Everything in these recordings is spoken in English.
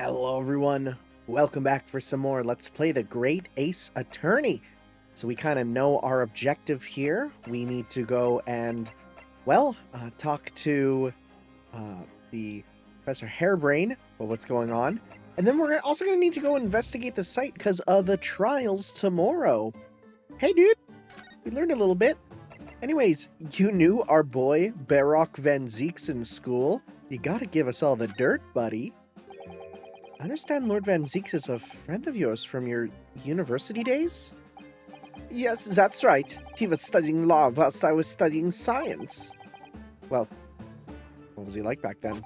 Hello everyone, welcome back for some more Let's Play the Great Ace Attorney. So we kind of know our objective here. We need to go and, talk to the Professor Hairbrain about what's going on. And then we're also going to need to go investigate the site because of the trials tomorrow. Hey dude, we learned a little bit. Anyways, you knew our boy Baroque Van Zeek's in school. You gotta give us all the dirt, buddy. I understand Lord Van Zeeks is a friend of yours from your university days? Yes, that's right. He was studying law whilst I was studying science. Well, what was he like back then?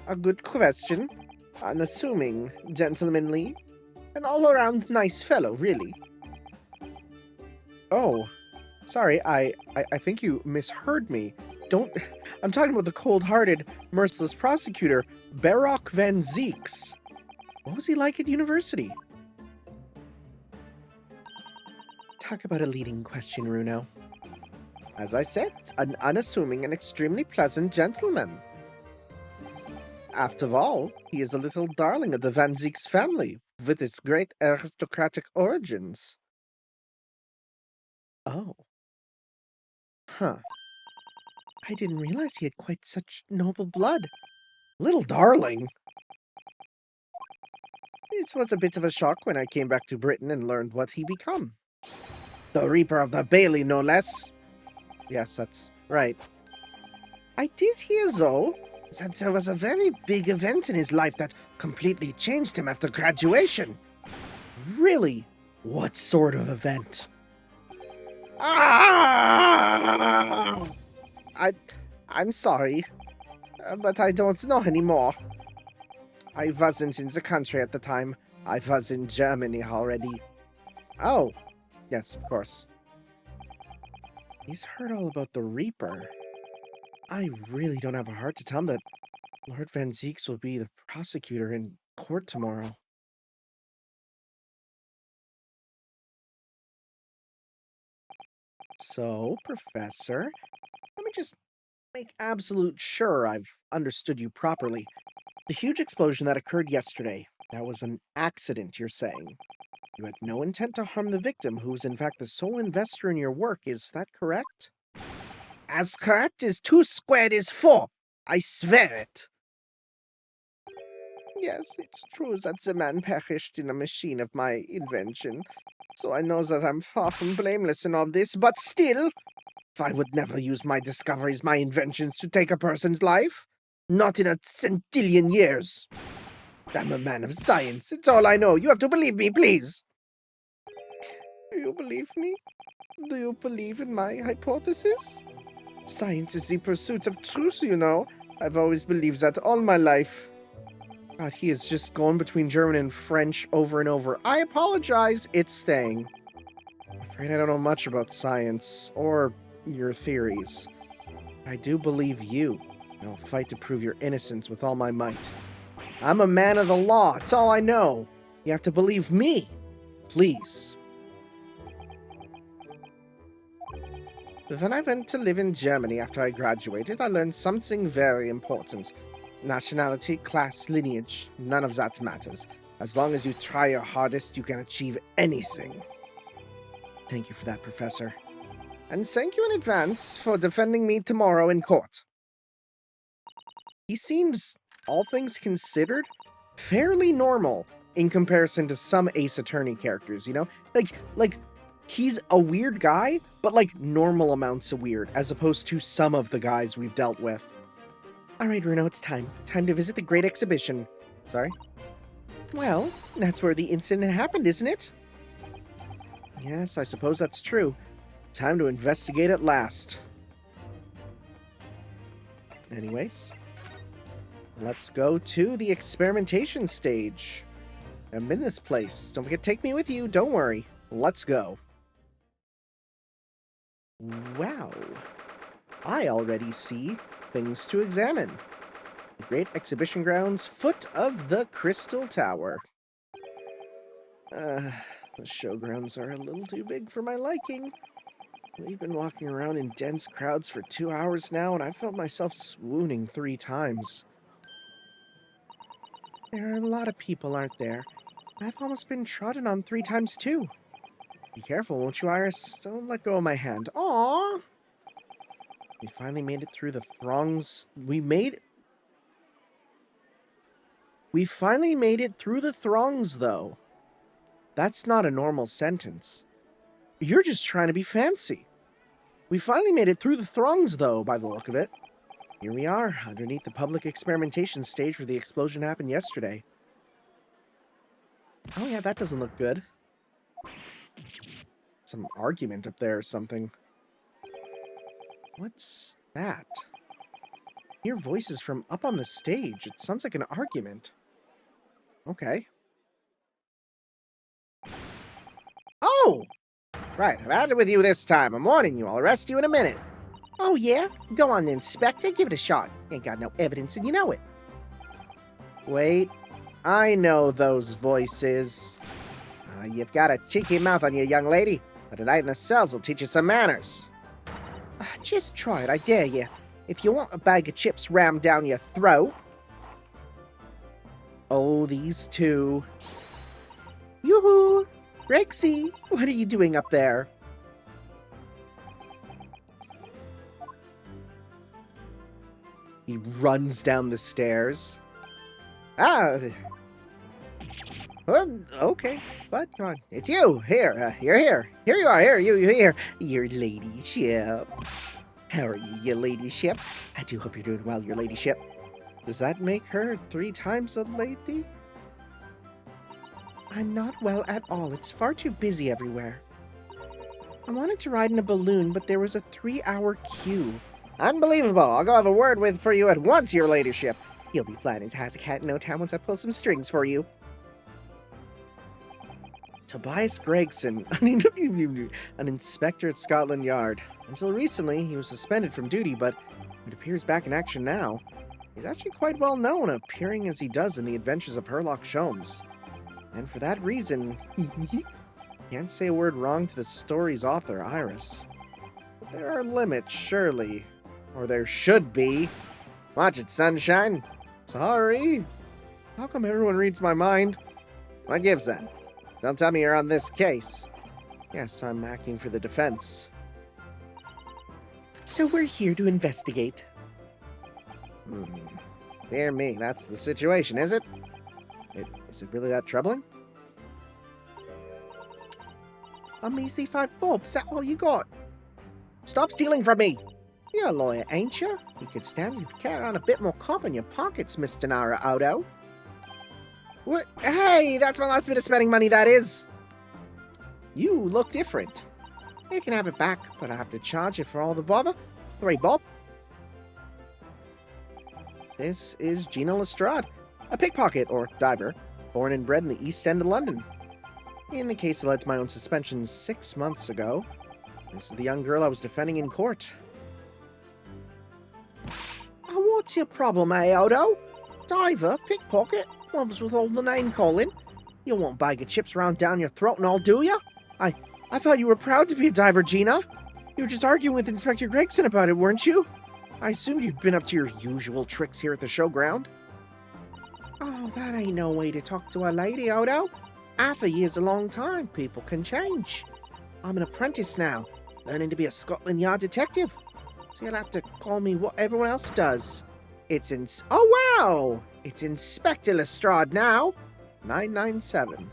A good question. Unassuming, gentlemanly, an all-around nice fellow, really. Oh, sorry, I think you misheard me. I'm talking about the cold-hearted, merciless prosecutor, Baroque Van Zeeks. What was he like at university? Talk about a leading question, Runo. As I said, an unassuming and extremely pleasant gentleman. After all, he is a little darling of the Van Zeeks family, with its great aristocratic origins. Oh. Huh. I didn't realize he had quite such noble blood. Little darling! It was a bit of a shock when I came back to Britain and learned what he become. The Reaper of the Bailey, no less. Yes, that's right. I did hear, though, that there was a very big event in his life that completely changed him after graduation. Really? What sort of event? Ah! I'm sorry, but I don't know anymore. I wasn't in the country at the time. I was in Germany already. Oh, yes, of course. He's heard all about the Reaper. I really don't have a heart to tell him that Lord Van Zeeks will be the prosecutor in court tomorrow. So, Professor, let me just make absolute sure I've understood you properly. The huge explosion that occurred yesterday, that was an accident, you're saying? You had no intent to harm the victim, who is in fact the sole investor in your work, is that correct? As correct as 2 squared is 4. I swear it. Yes, it's true that the man perished in a machine of my invention, so I know that I'm far from blameless in all this, but still, I would never use my discoveries, my inventions, to take a person's life. Not in a centillion years. I'm a man of science. It's all I know. You have to believe me, please. Do you believe me? Do you believe in my hypothesis? Science is the pursuit of truth, you know. I've always believed that all my life. God, he has just gone between German and French over and over. I apologize, it's staying. I'm afraid I don't know much about science, or your theories. I do believe you, and I'll fight to prove your innocence with all my might. I'm a man of the law, it's all I know. You have to believe me, please. When I went to live in Germany after I graduated, I learned something very important. Nationality, class, lineage, none of that matters. As long as you try your hardest, you can achieve anything. Thank you for that, Professor. And thank you in advance for defending me tomorrow in court. He seems, all things considered, fairly normal in comparison to some Ace Attorney characters, you know? Like, he's a weird guy, but like normal amounts of weird, as opposed to some of the guys we've dealt with. Alright, Runo, it's time. Time to visit the Great Exhibition. Sorry? Well, that's where the incident happened, isn't it? Yes, I suppose that's true. Time to investigate at last. Anyways, let's go to the experimentation stage. I'm in this place. Don't forget to take me with you. Don't worry. Let's go. Wow. I already see things to examine. The Great Exhibition Grounds, foot of the Crystal Tower. The showgrounds are a little too big for my liking. We've been walking around in dense crowds for 2 hours now, and I felt myself swooning 3 times. There are a lot of people, aren't there? I've almost been trodden on 3 times too. Be careful, won't you, Iris? Don't let go of my hand. Aww! We finally made it through the throngs. We finally made it through the throngs, though. That's not a normal sentence. You're just trying to be fancy. We finally made it through the throngs, though, by the look of it. Here we are, underneath the public experimentation stage where the explosion happened yesterday. Oh yeah, that doesn't look good. Some argument up there or something. What's that? I hear voices from up on the stage. It sounds like an argument. Okay. Oh! Right, I've had it with you this time. I'm warning you, I'll arrest you in a minute. Oh yeah? Go on then, Inspector, give it a shot. Ain't got no evidence and you know it. Wait, I know those voices. You've got a cheeky mouth on you, young lady, but a night in the cells will teach you some manners. Just try it, I dare you. If you want a bag of chips rammed down your throat. Oh, these two. Yoo-hoo! Rexy, what are you doing up there? He runs down the stairs. Well, okay, but come on. It's you. Here, you're here. Here you are. Here, you're here. Your ladyship. How are you, your ladyship? I do hope you're doing well, your ladyship. Does that make her 3 times a lady? I'm not well at all. It's far too busy everywhere. I wanted to ride in a balloon, but there was a 3-hour queue. Unbelievable. I'll go have a word for you at once, your ladyship. You'll be flat as a cat in no time once I pull some strings for you. Tobias Gregson, an inspector at Scotland Yard. Until recently, he was suspended from duty, but it appears back in action now. He's actually quite well known, appearing as he does in the adventures of Herlock Sholmes. And for that reason, can't say a word wrong to the story's author, Iris. But there are limits, surely. Or there should be. Watch it, sunshine. Sorry. How come everyone reads my mind? What gives that? Don't tell me you're on this case. Yes, I'm acting for the defense. So we're here to investigate. Dear me, that's the situation, is it? Is it really that troubling? A measly 5 bob, is that all you got? Stop stealing from me! You're a lawyer, ain't you? You could stand to carry on a bit more comp in your pockets, Mr. Nara-Odo. What? Hey, that's my last bit of spending money, that is! You look different. You can have it back, but I have to charge you for all the bother. 3 bob. This is Gina Lestrade, a pickpocket, or diver, born and bred in the East End of London. In the case that led to my own suspension 6 months ago, this is the young girl I was defending in court. What's your problem, Odo? Diver, pickpocket, what's with all the name-calling? You won't bag of chips round down your throat and all, do ya? I thought you were proud to be a diver, Gina. You were just arguing with Inspector Gregson about it, weren't you? I assumed you'd been up to your usual tricks here at the showground. Oh, that ain't no way to talk to a lady, Odo. Half a year's a long time. People can change. I'm an apprentice now, learning to be a Scotland Yard detective. So you'll have to call me what everyone else does. Oh, wow! It's Inspector Lestrade now. 997.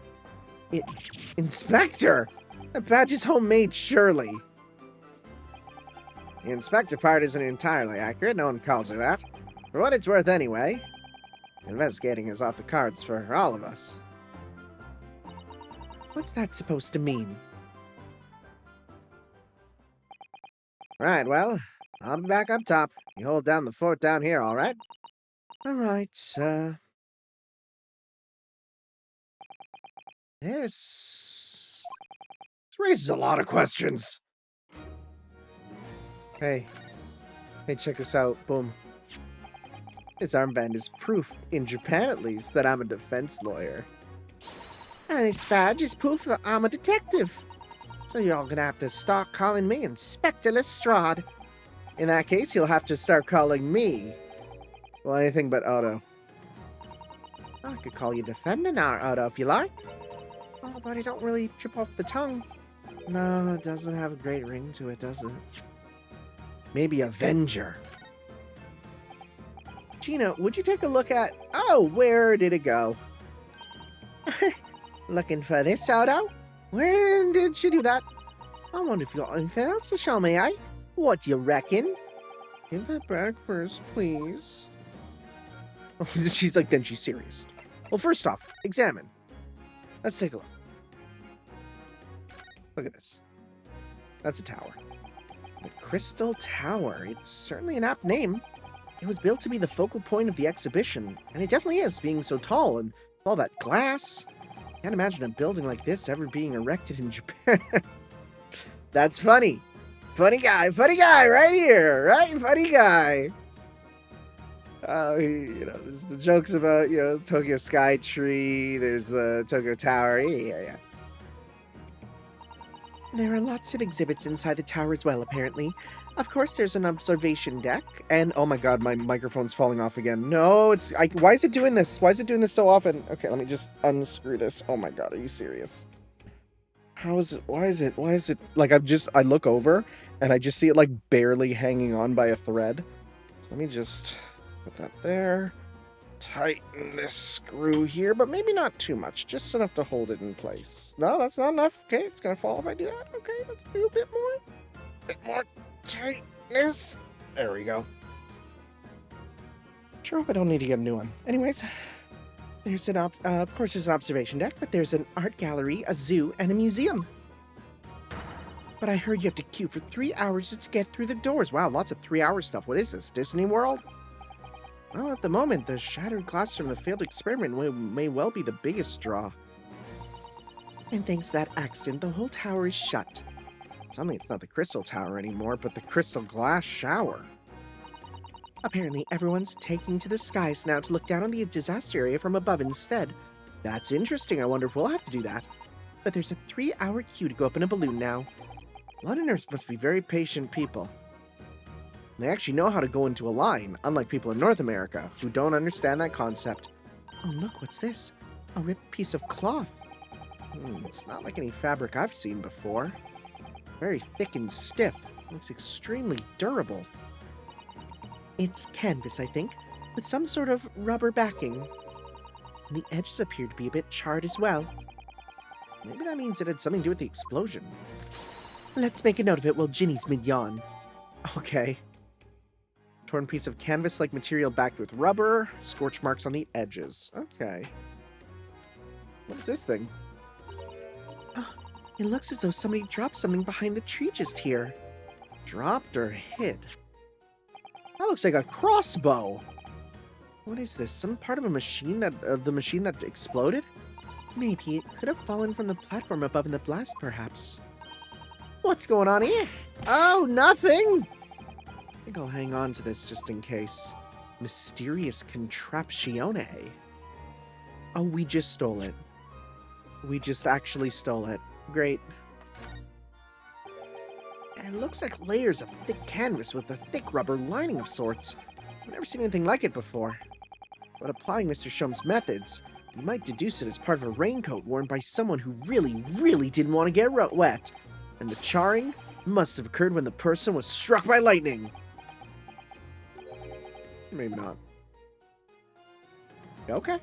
Inspector? That badge is homemade, surely. The inspector part isn't entirely accurate. No one calls her that. For what it's worth anyway. Investigating is off the cards for all of us. What's that supposed to mean? Right, well, I'll be back up top. You hold down the fort down here, all right? All right, This raises a lot of questions. Hey, check this out. Boom. This armband is proof, in Japan at least, that I'm a defense lawyer. And this badge is proof that I'm a detective. So you're all gonna have to start calling me Inspector Lestrade. In that case, you'll have to start calling me, well, anything but Otto. I could call you Defender now, Odo, if you like. Oh, but I don't really trip off the tongue. No, it doesn't have a great ring to it, does it? Maybe Avenger. Gina, would you take a look at... Oh, where did it go? Looking for this, Odo? When did she do that? I wonder if you got anything else to show me, eh? What do you reckon? Give that back first, please. She's like, then she's serious. Well, first off, examine. Let's take a look. Look at this. That's a tower. The Crystal Tower. It's certainly an apt name. It was built to be the focal point of the exhibition, and it definitely is, being so tall and all that glass. Can't imagine a building like this ever being erected in Japan. That's funny. Funny guy right here, right? Funny guy. There's the jokes about, Tokyo Sky Tree, there's the Tokyo Tower, yeah. There are lots of exhibits inside the tower as well, apparently. Of course, there's an observation deck, and oh my god, my microphone's falling off again. No, why is it doing this? Why is it doing this so often? Okay, let me just unscrew this. Oh my god, are you serious? Why is it, like, I look over, and I just see it, like, barely hanging on by a thread. So let me just put that there. Tighten this screw here, but maybe not too much. Just enough to hold it in place. No, that's not enough. Okay, it's gonna fall if I do that. Okay, let's do a bit more. Bit more tightness. There we go. Sure hope I don't need to get a new one. Anyways, there's of course there's an observation deck, but there's an art gallery, a zoo, and a museum. But I heard you have to queue for 3 hours just to get through the doors. Wow, lots of 3-hour stuff. What is this, Disney World? Well, at the moment, the shattered glass from the failed experiment may well be the biggest draw. And thanks to that accident, the whole tower is shut. Suddenly it's not the Crystal Tower anymore, but the Crystal Glass Shower. Apparently, everyone's taking to the skies now to look down on the disaster area from above instead. That's interesting. I wonder if we'll have to do that. But there's a 3-hour queue to go up in a balloon now. Londoners must be very patient people. They actually know how to go into a line, unlike people in North America, who don't understand that concept. Oh, look, what's this? A ripped piece of cloth. It's not like any fabric I've seen before. Very thick and stiff. Looks extremely durable. It's canvas, I think, with some sort of rubber backing. And the edges appear to be a bit charred as well. Maybe that means it had something to do with the explosion. Let's make a note of it while Ginny's mid-yawn. Okay. Torn piece of canvas-like material backed with rubber, scorch marks on the edges. Okay. What is this thing? Oh, it looks as though somebody dropped something behind the tree just here. Dropped or hid? That looks like a crossbow. What is this? Some part of the machine that exploded? Maybe it could have fallen from the platform above in the blast, perhaps. What's going on here? Oh, nothing! I think I'll hang on to this just in case. Mysterious contraptione. Oh, we just stole it. We just actually stole it. Great. And it looks like layers of thick canvas with a thick rubber lining of sorts. I've never seen anything like it before. But applying Mr. Sholmes' methods, you might deduce it as part of a raincoat worn by someone who really, really didn't want to get wet. And the charring must have occurred when the person was struck by lightning. Maybe not. Okay.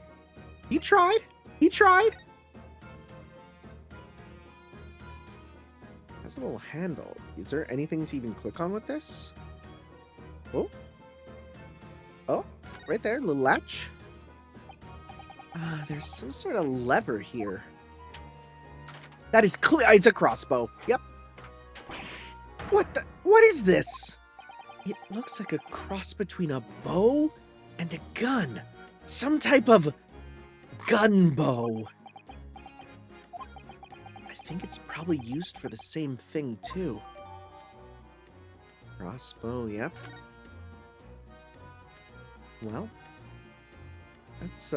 He tried. He tried. Has a little handle. Is there anything to even click on with this? Oh. Oh, right there, little latch. There's some sort of lever here. That is clear. It's a crossbow. Yep. What is this? It looks like a cross between a bow and a gun. Some type of gun bow. I think it's probably used for the same thing, too. Crossbow, yep. Well, that's,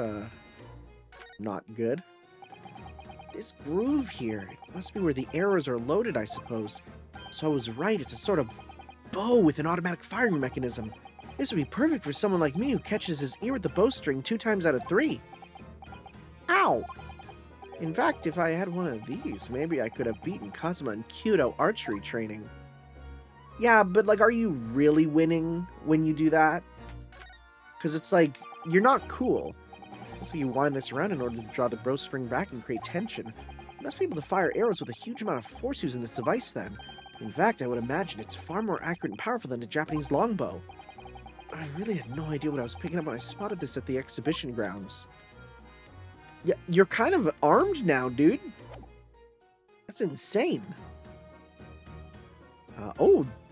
not good. This groove here, it must be where the arrows are loaded, I suppose. So I was right, it's a sort of bow with an automatic firing mechanism. This would be perfect for someone like me who catches his ear with the bowstring 2 times out of 3. Ow! In fact, if I had one of these, maybe I could have beaten Kazuma in Kyoto archery training. Yeah, but like, are you really winning when you do that? Because it's like, you're not cool. So you wind this around in order to draw the bowstring back and create tension. You must be able to fire arrows with a huge amount of force using this device then. In fact, I would imagine it's far more accurate and powerful than a Japanese longbow. I really had no idea what I was picking up when I spotted this at the exhibition grounds. Yeah, you're kind of armed now, dude. That's insane.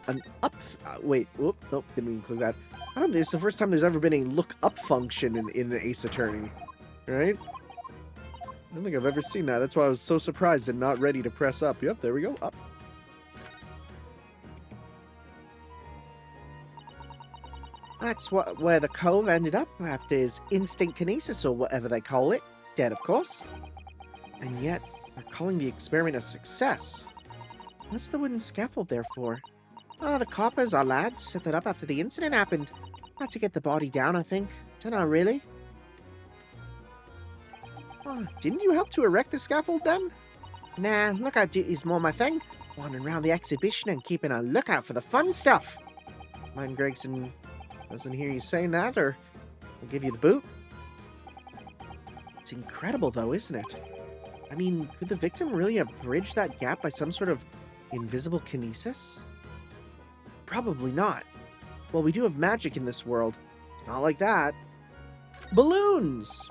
An up... wait, whoop, nope, didn't include that. I don't think it's the first time there's ever been a look-up function in an Ace Attorney. Right? I don't think I've ever seen that. That's why I was so surprised and not ready to press up. Yep, there we go, up. That's where the cove ended up after his instant kinesis, or whatever they call it. Dead, of course. And yet, they're calling the experiment a success. What's the wooden scaffold there for? Oh, the coppers, our lads, set that up after the incident happened. Had to get the body down, I think. Dunno, really? Oh, didn't you help to erect the scaffold then? Nah, lookout duty's more my thing. Wandering around the exhibition and keeping a lookout for the fun stuff. Mind Gregson doesn't hear you saying that, or I'll give you the boot. It's incredible, though, isn't it? I mean, could the victim really have bridged that gap by some sort of invisible kinesis? Probably not. Well, we do have magic in this world. It's not like that. Balloons!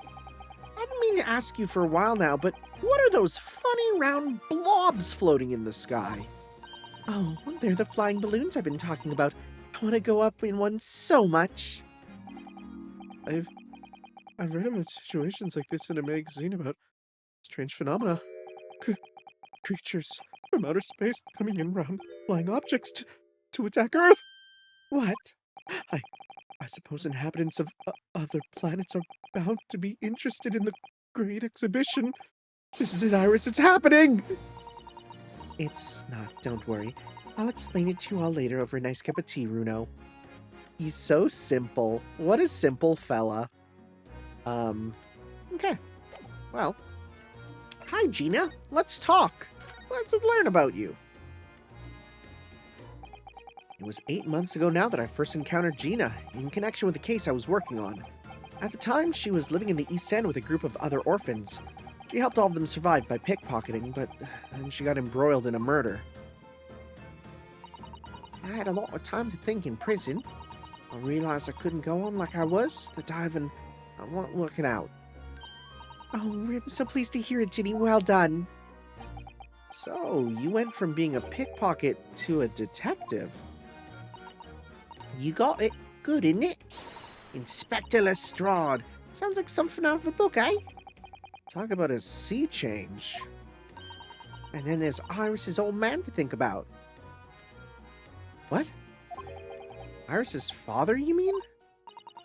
I've been meaning to ask you for a while now, but what are those funny round blobs floating in the sky? Oh, they're the flying balloons I've been talking about. I want to go up in one so much. I've read about situations like this in a magazine about strange phenomena. Creatures from outer space coming in round flying objects to attack Earth. What? I suppose inhabitants of other planets are bound to be interested in the great exhibition. This is it, Iris. It's happening! It's not. Don't worry. I'll explain it to you all later over a nice cup of tea, Runo. He's so simple. What a simple fella. Okay. Well. Hi, Gina. Let's talk. Let's learn about you. It was 8 months ago now that I first encountered Gina, in connection with the case I was working on. At the time, she was living in the East End with a group of other orphans. She helped all of them survive by pickpocketing, but then she got embroiled in a murder. I had a lot of time to think in prison. I realized I couldn't go on like I was. The diving wasn't working out. Oh, I'm so pleased to hear it, Ginny. Well done. So, you went from being a pickpocket to a detective. You got it. Good, isn't it? Inspector Lestrade. Sounds like something out of a book, eh? Talk about a sea change. And then there's Iris's old man to think about. What? Iris's father, you mean?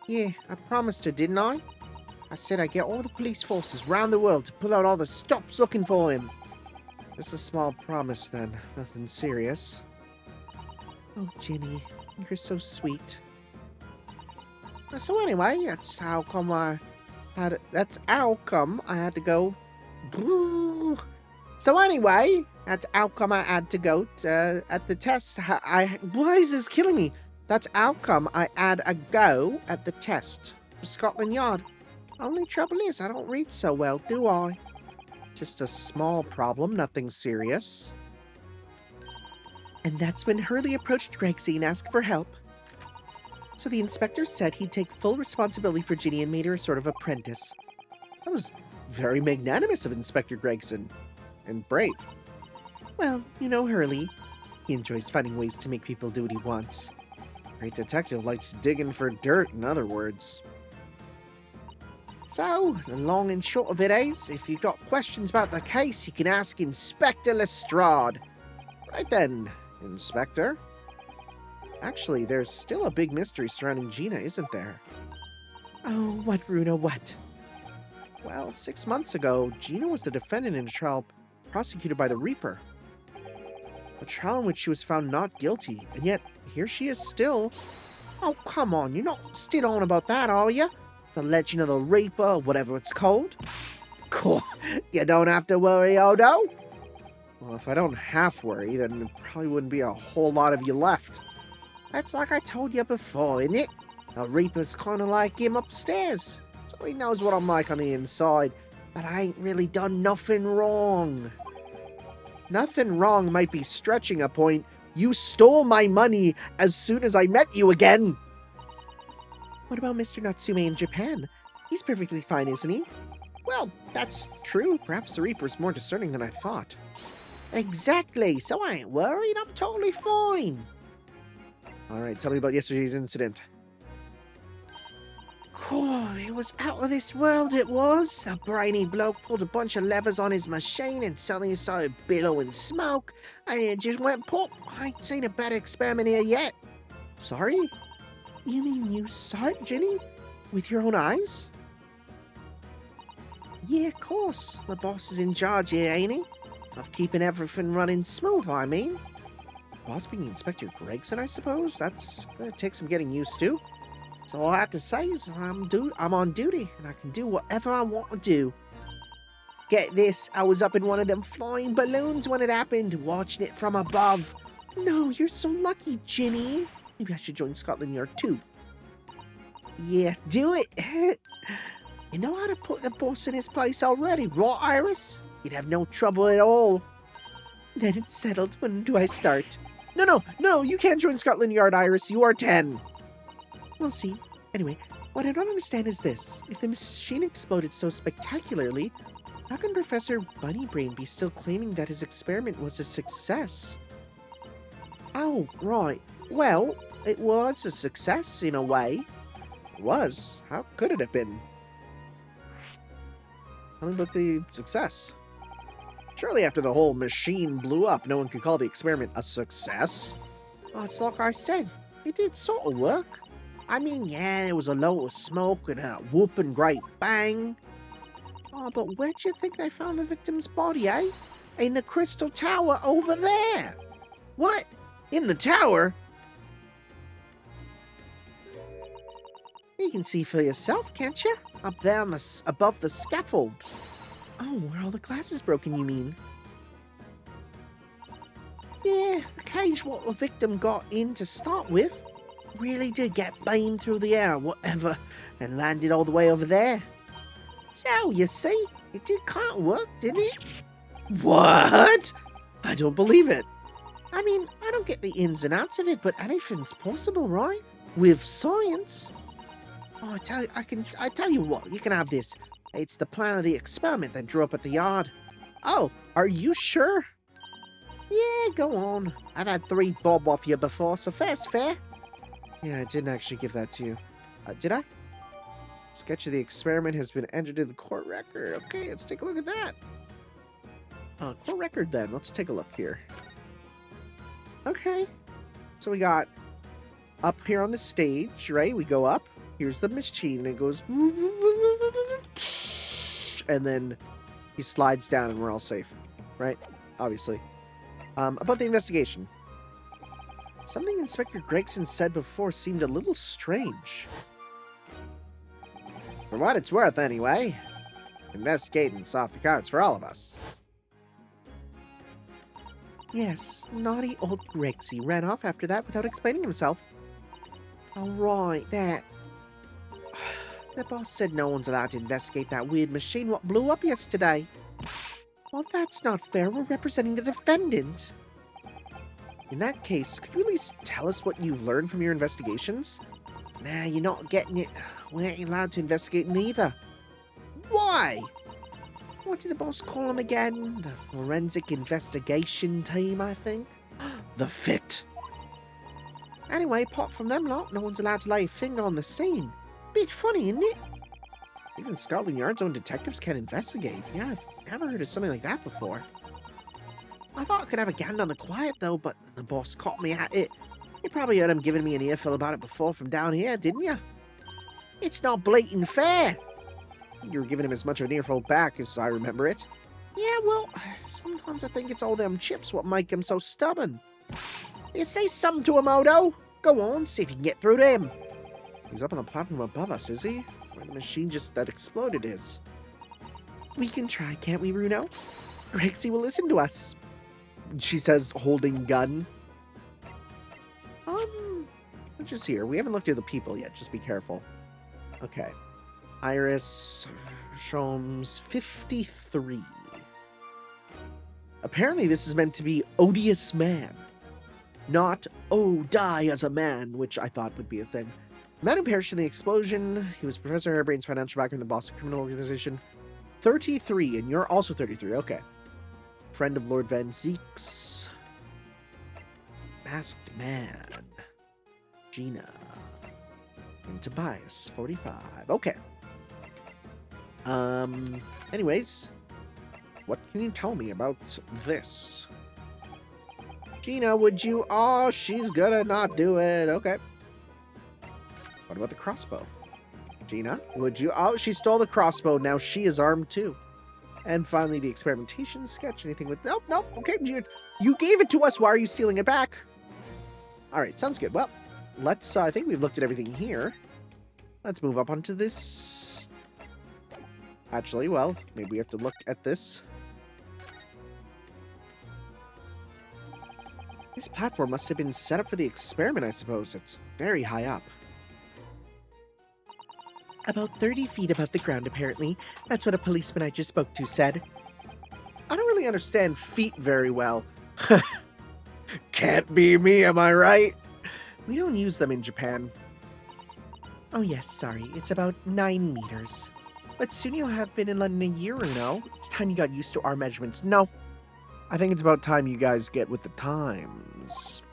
Yeah, I promised her, didn't I? I said I'd get all the police forces round the world to pull out all the stops looking for him. Just a small promise, then. Nothing serious. Oh, Ginny, you're so sweet. So anyway, that's how come I had to go. So anyway, that's how come I had to go at the test. Why is this killing me? That's how come I had a go at the test for Scotland Yard. Only trouble is I don't read so well, do I? Just a small problem, nothing serious. And that's when Hurley approached Gregson and asked for help. So the inspector said he'd take full responsibility for Ginny and made her a sort of apprentice. That was very magnanimous of Inspector Gregson. And brave. Well, you know Hurley. He enjoys finding ways to make people do what he wants. Great detective likes digging for dirt, in other words. So, the long and short of it is, if you've got questions about the case, you can ask Inspector Lestrade. Right then, Inspector. Actually, there's still a big mystery surrounding Gina, isn't there? Oh, what, Runo, what? Well, 6 months ago, Gina was the defendant in a trial prosecuted by the Reaper. A trial in which she was found not guilty, and yet here she is still. Oh, come on, you're not still on about that, are you? The Legend of the Reaper, whatever it's called. Cool. You don't have to worry, Odo. Well, if I don't half worry, then there probably wouldn't be a whole lot of you left. That's like I told you before, isn't it? The Reaper's kind of like him upstairs. So he knows what I'm like on the inside. But I ain't really done nothing wrong. Nothing wrong might be stretching a point. You stole my money as soon as I met you again. What about Mr. Natsume in Japan? He's perfectly fine, isn't he? Well, that's true. Perhaps the Reaper's more discerning than I thought. Exactly, so I ain't worried. I'm totally fine. Alright, tell me about yesterday's incident. Cool, it was out of this world, it was. The brainy bloke pulled a bunch of levers on his machine and suddenly started billowing smoke, and it just went pop. I ain't seen a better experiment here yet. Sorry? You mean you saw it, Ginny? With your own eyes? Yeah, of course. The boss is in charge here, ain't he? Of keeping everything running smooth, I mean. Boss being Inspector Gregson, I suppose? That's gonna take some getting used to. So all I have to say is I'm on duty, and I can do whatever I want to do. Get this, I was up in one of them flying balloons when it happened, watching it from above. No, you're so lucky, Ginny. Maybe I should join Scotland Yard too. Yeah, do it. You know how to put the boss in his place already, right, Iris? You'd have no trouble at all. Then it's settled. When do I start? No, you can't join Scotland Yard, Iris. You are 10. We'll see. Anyway, what I don't understand is this. If the machine exploded so spectacularly, how can Professor Bunnybrain be still claiming that his experiment was a success? Oh, right. Well, it was a success in a way. It was. How could it have been? Tell me about the success. Surely after the whole machine blew up, no one could call the experiment a success. Oh, it's like I said. It did sort of work. I mean, yeah, there was a lot of smoke and a whooping great bang. Oh, but where'd you think they found the victim's body, eh? In the crystal tower over there. What? In the tower? You can see for yourself, can't you? Up there on above the scaffold. Oh, where all the glass is broken, you mean? Yeah, the cage what the victim got in to start with really did get beamed through the air, whatever, and landed all the way over there. So, you see, it did kind of work, didn't it? What? I don't believe it. I mean, I don't get the ins and outs of it, but anything's possible, right? With science. Oh, I tell you what, you can have this. It's the plan of the experiment that drew up at the yard. Oh, are you sure? Yeah, go on. I've had 3 bob off you before, so fair's fair. Yeah, I didn't actually give that to you. Did I? Sketch of the experiment has been entered in the court record. Okay, let's take a look at that. Court record then. Let's take a look here. Okay. So we got up here on the stage, right? We go up. Here's the machine, and it goes... And then he slides down, and we're all safe. Right? Obviously. About the investigation. Something Inspector Gregson said before seemed a little strange. For what it's worth, anyway. Investigating's off the cards for all of us. Yes, naughty old Gregsy ran off after that without explaining himself. All right, that. The boss said no one's allowed to investigate that weird machine what blew up yesterday. Well, that's not fair. We're representing the defendant. In that case, could you at least tell us what you've learned from your investigations? Nah, you're not getting it. We ain't allowed to investigate neither. Why? What did the boss call them again? The forensic investigation team, I think? The FIT. Anyway, apart from them lot, no one's allowed to lay a finger on the scene. Bit funny, isn't it? Even Scotland Yard's own detectives can't investigate. Yeah, I've never heard of something like that before. I thought I could have a gander on the quiet, though, but the boss caught me at it. You probably heard him giving me an earful about it before from down here, didn't you? It's not blatant fair. You were giving him as much of an earful back as I remember it. Yeah, well, sometimes I think it's all them chips what make him so stubborn. You say something to him, Odo. Go on, see if you can get through to him. He's up on the platform above us, is he? Where the machine that exploded is. We can try, can't we, Bruno? Grexy will listen to us. She says, holding gun. Which is here. We haven't looked at the people yet. Just be careful. Okay. Iris, Sholmes, 53. Apparently this is meant to be odious man. Not, oh, die as a man, which I thought would be a thing. Man who perished in the explosion. He was Professor Hairbrain's financial backer in the Boston criminal organization. 33, and you're also 33. Okay. Friend of Lord Van Zeeks. Masked Man. Gina. And Tobias, 45. Okay. Anyways. What can you tell me about this? Gina, would you? Oh, she's gonna not do it. Okay. What about the crossbow? Gina, would you? Oh, she stole the crossbow. Now she is armed too. And finally, the experimentation sketch. Anything with... Nope, nope. Okay, you gave it to us. Why are you stealing it back? All right, sounds good. Well, let's... I think we've looked at everything here. Let's move up onto this. Actually, well, maybe we have to look at this. This platform must have been set up for the experiment, I suppose. It's very high up. About 30 feet above the ground, apparently. That's what a policeman I just spoke to said. I don't really understand feet very well. Can't be me, am I right? We don't use them in Japan. Oh yes, sorry. It's about 9 meters. But soon you'll have been in London a year or no. It's time you got used to our measurements. No. I think it's about time you guys get with the times.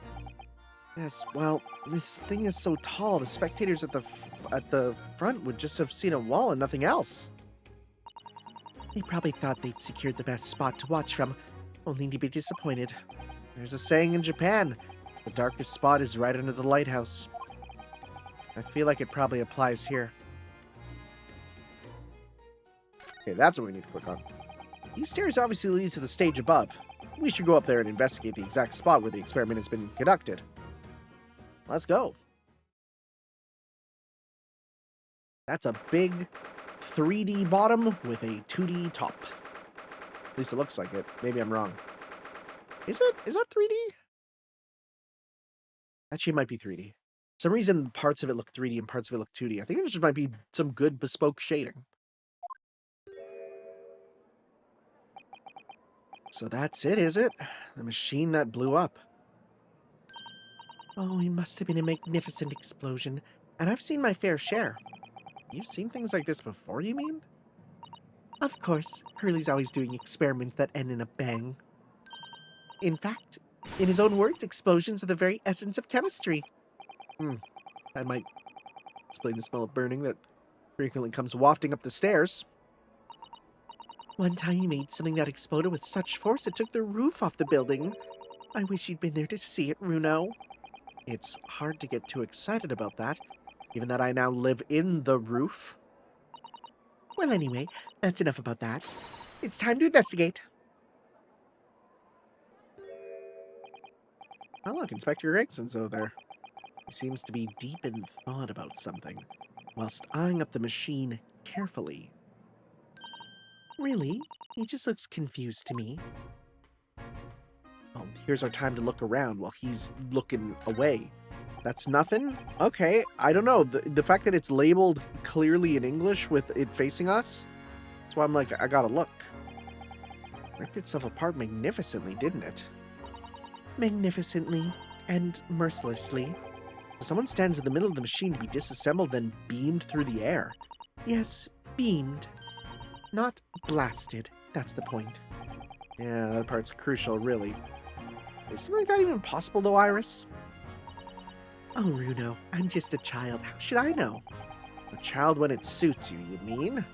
Yes, well, this thing is so tall, the spectators at the front would just have seen a wall and nothing else. They probably thought they'd secured the best spot to watch from, only to be disappointed. There's a saying in Japan, the darkest spot is right under the lighthouse. I feel like it probably applies here. Okay, that's what we need to click on. These stairs obviously lead to the stage above. We should go up there and investigate the exact spot where the experiment has been conducted. Let's go. That's a big 3D bottom with a 2D top. At least it looks like it. Maybe I'm wrong. Is that 3D? Actually, it might be 3D. For some reason, parts of it look 3D and parts of it look 2D. I think it just might be some good bespoke shading. So that's it, is it? The machine that blew up. Oh, it must have been a magnificent explosion. And I've seen my fair share. You've seen things like this before, you mean? Of course. Hurley's always doing experiments that end in a bang. In fact, in his own words, explosions are the very essence of chemistry. That might explain the smell of burning that frequently comes wafting up the stairs. One time he made something that exploded with such force it took the roof off the building. I wish you'd been there to see it, Runo. It's hard to get too excited about that, given that I now live in the roof. Well, anyway, that's enough about that. It's time to investigate. Oh, look, Inspector Greggson's over there. He seems to be deep in thought about something, whilst eyeing up the machine carefully. Really? He just looks confused to me. Well, here's our time to look around while he's looking away. That's nothing? Okay, I don't know. The fact that it's labeled clearly in English with it facing us, that's why I'm like, I gotta look. Ripped itself apart magnificently, didn't it? Magnificently and mercilessly. Someone stands in the middle of the machine to be disassembled, then beamed through the air. Yes, beamed. Not blasted. That's the point. Yeah, that part's crucial, really. Is something like that even possible, though, Iris? Oh, Runo, I'm just a child. How should I know? A child when it suits you, you mean?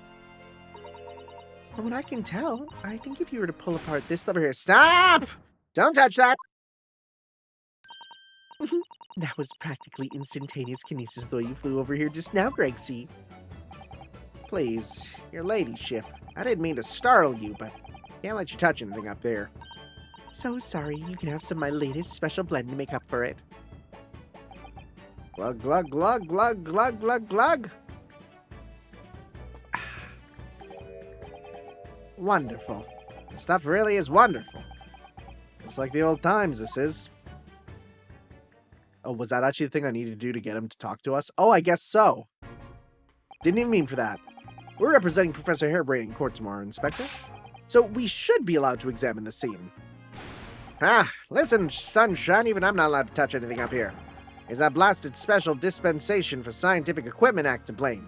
From what I can tell, I think if you were to pull apart this lever here... Stop! Don't touch that! That was practically instantaneous kinesis, though you flew over here just now, Gregsy. Please, your ladyship. I didn't mean to startle you, but can't let you touch anything up there. So sorry, you can have some of my latest special blend to make up for it. Glug, glug, glug, glug, glug, glug, glug. Wonderful. This stuff really is wonderful. Just like the old times, this is. Oh, was that actually the thing I needed to do to get him to talk to us? Oh, I guess so. Didn't even mean for that. We're representing Professor Harebrained in court tomorrow, Inspector. So we should be allowed to examine the scene. Listen, Sunshine, even I'm not allowed to touch anything up here. Is that blasted Special Dispensation for Scientific Equipment Act to blame?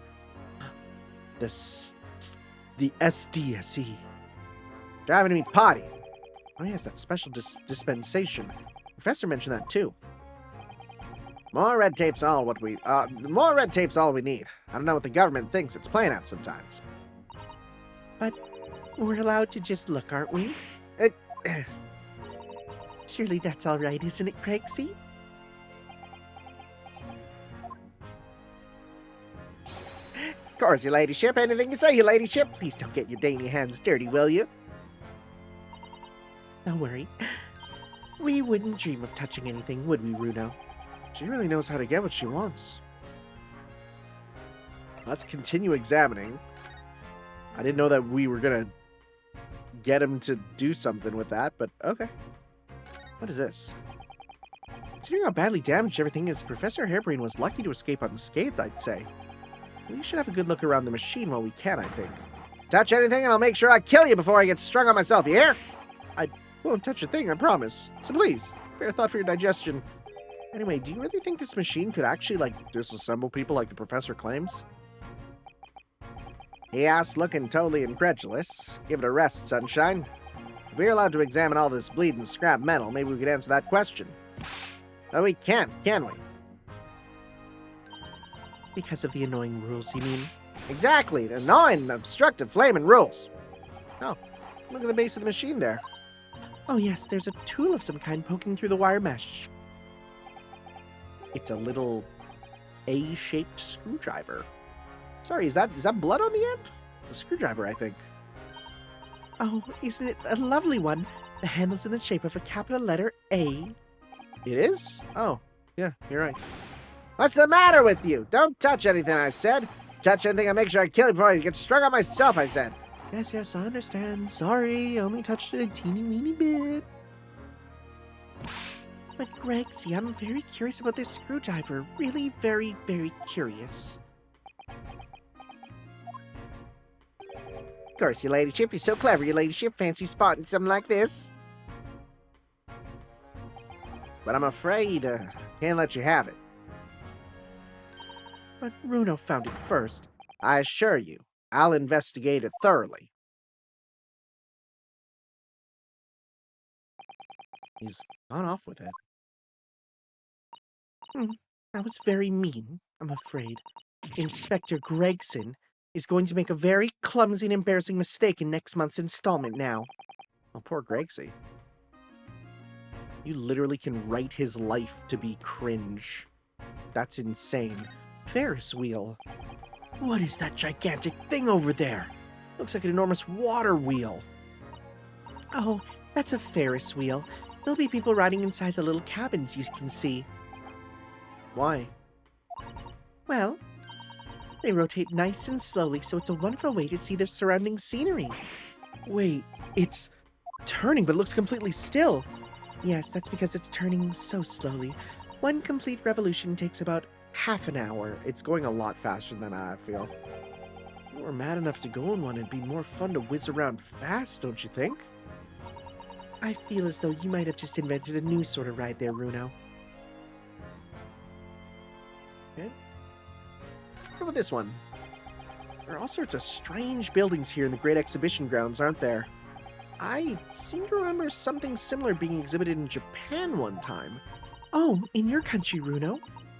The SDSE. Driving me potty. Oh yes, that Special Dispensation. Professor mentioned that too. More red tape's all we need. I don't know what the government thinks it's playing at sometimes. But we're allowed to just look, aren't we? Surely that's all right, isn't it, Craigsy? Of course, your ladyship. Anything you say, your ladyship. Please don't get your dainty hands dirty, will you? Don't worry. We wouldn't dream of touching anything, would we, Runo? She really knows how to get what she wants. Let's continue examining. I didn't know that we were gonna get him to do something with that, but okay. What is this? Considering how badly damaged everything is, Professor Harebrained was lucky to escape unscathed, I'd say. We should have a good look around the machine while we can, I think. Touch anything and I'll make sure I kill you before I get strung on myself, you hear? I won't touch a thing, I promise. So please, fair thought for your digestion. Anyway, do you really think this machine could actually, disassemble people like the professor claims? He asked, looking totally incredulous. Give it a rest, Sunshine. If we're allowed to examine all this bleeding scrap metal, maybe we could answer that question. Oh, we can't, can we? Because of the annoying rules, you mean? Exactly, the annoying, obstructive, flaming rules. Oh, look at the base of the machine there. Oh yes, there's a tool of some kind poking through the wire mesh. It's a little A-shaped screwdriver. Sorry, is that blood on the end? A screwdriver, I think. Oh, isn't it a lovely one? The handle's in the shape of a capital letter A. It is? Oh, yeah, you're right. What's the matter with you? Don't touch anything, I said. Touch anything, I'll make sure I kill you before I get strung on myself, I said. Yes, I understand. Sorry, I only touched it a teeny-weeny bit. But Gregsy, I'm very curious about this screwdriver. Really very, very curious. Of course, your ladyship. You're so clever, your ladyship. Fancy spotting something like this. But I'm afraid, can't let you have it. But Runo found it first. I assure you, I'll investigate it thoroughly. He's gone off with it. That was very mean, I'm afraid. Inspector Gregson is going to make a very clumsy and embarrassing mistake in next month's installment now. Oh, poor Gregsy. You literally can write his life to be cringe. That's insane. Ferris wheel. What is that gigantic thing over there? Looks like an enormous water wheel. Oh, that's a Ferris wheel. There'll be people riding inside the little cabins you can see. Why? Well, they rotate nice and slowly, so it's a wonderful way to see the surrounding scenery. Wait, it's turning, but looks completely still. Yes, that's because it's turning so slowly. One complete revolution takes about half an hour. It's going a lot faster than I feel. If we were mad enough to go in one, it'd be more fun to whiz around fast, don't you think? I feel as though you might have just invented a new sort of ride there, Runo. Okay. What about this one? There are all sorts of strange buildings here in the Great Exhibition Grounds, aren't there? I seem to remember something similar being exhibited in Japan one time. Oh, in your country, Runo?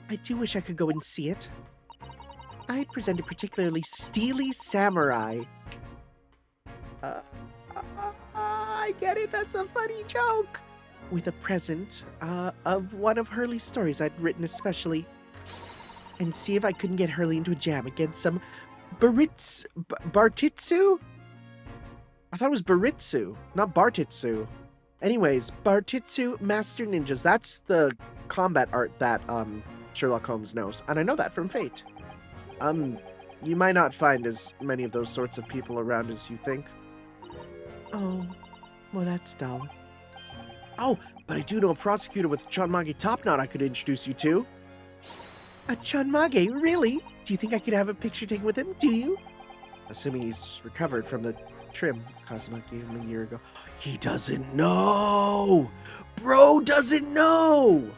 I do wish I could go and see it. I present a particularly steely samurai. I get it, that's a funny joke. With a present, of one of Hurley's stories I'd written especially. And see if I couldn't get Hurley into a jam against some Bartitsu? I thought it was Baritsu, not Bartitsu. Anyways, Bartitsu Master Ninjas, that's the combat art that, Sherlock Holmes knows. And I know that from Fate. You might not find as many of those sorts of people around as you think. Oh, well, that's dull. Oh, but I do know a prosecutor with a Chonmage top knot I could introduce you to. A Chonmage? Really? Do you think I could have a picture taken with him? Do you? Assuming he's recovered from the trim Cosmo gave him a year ago. He doesn't know! Bro doesn't know!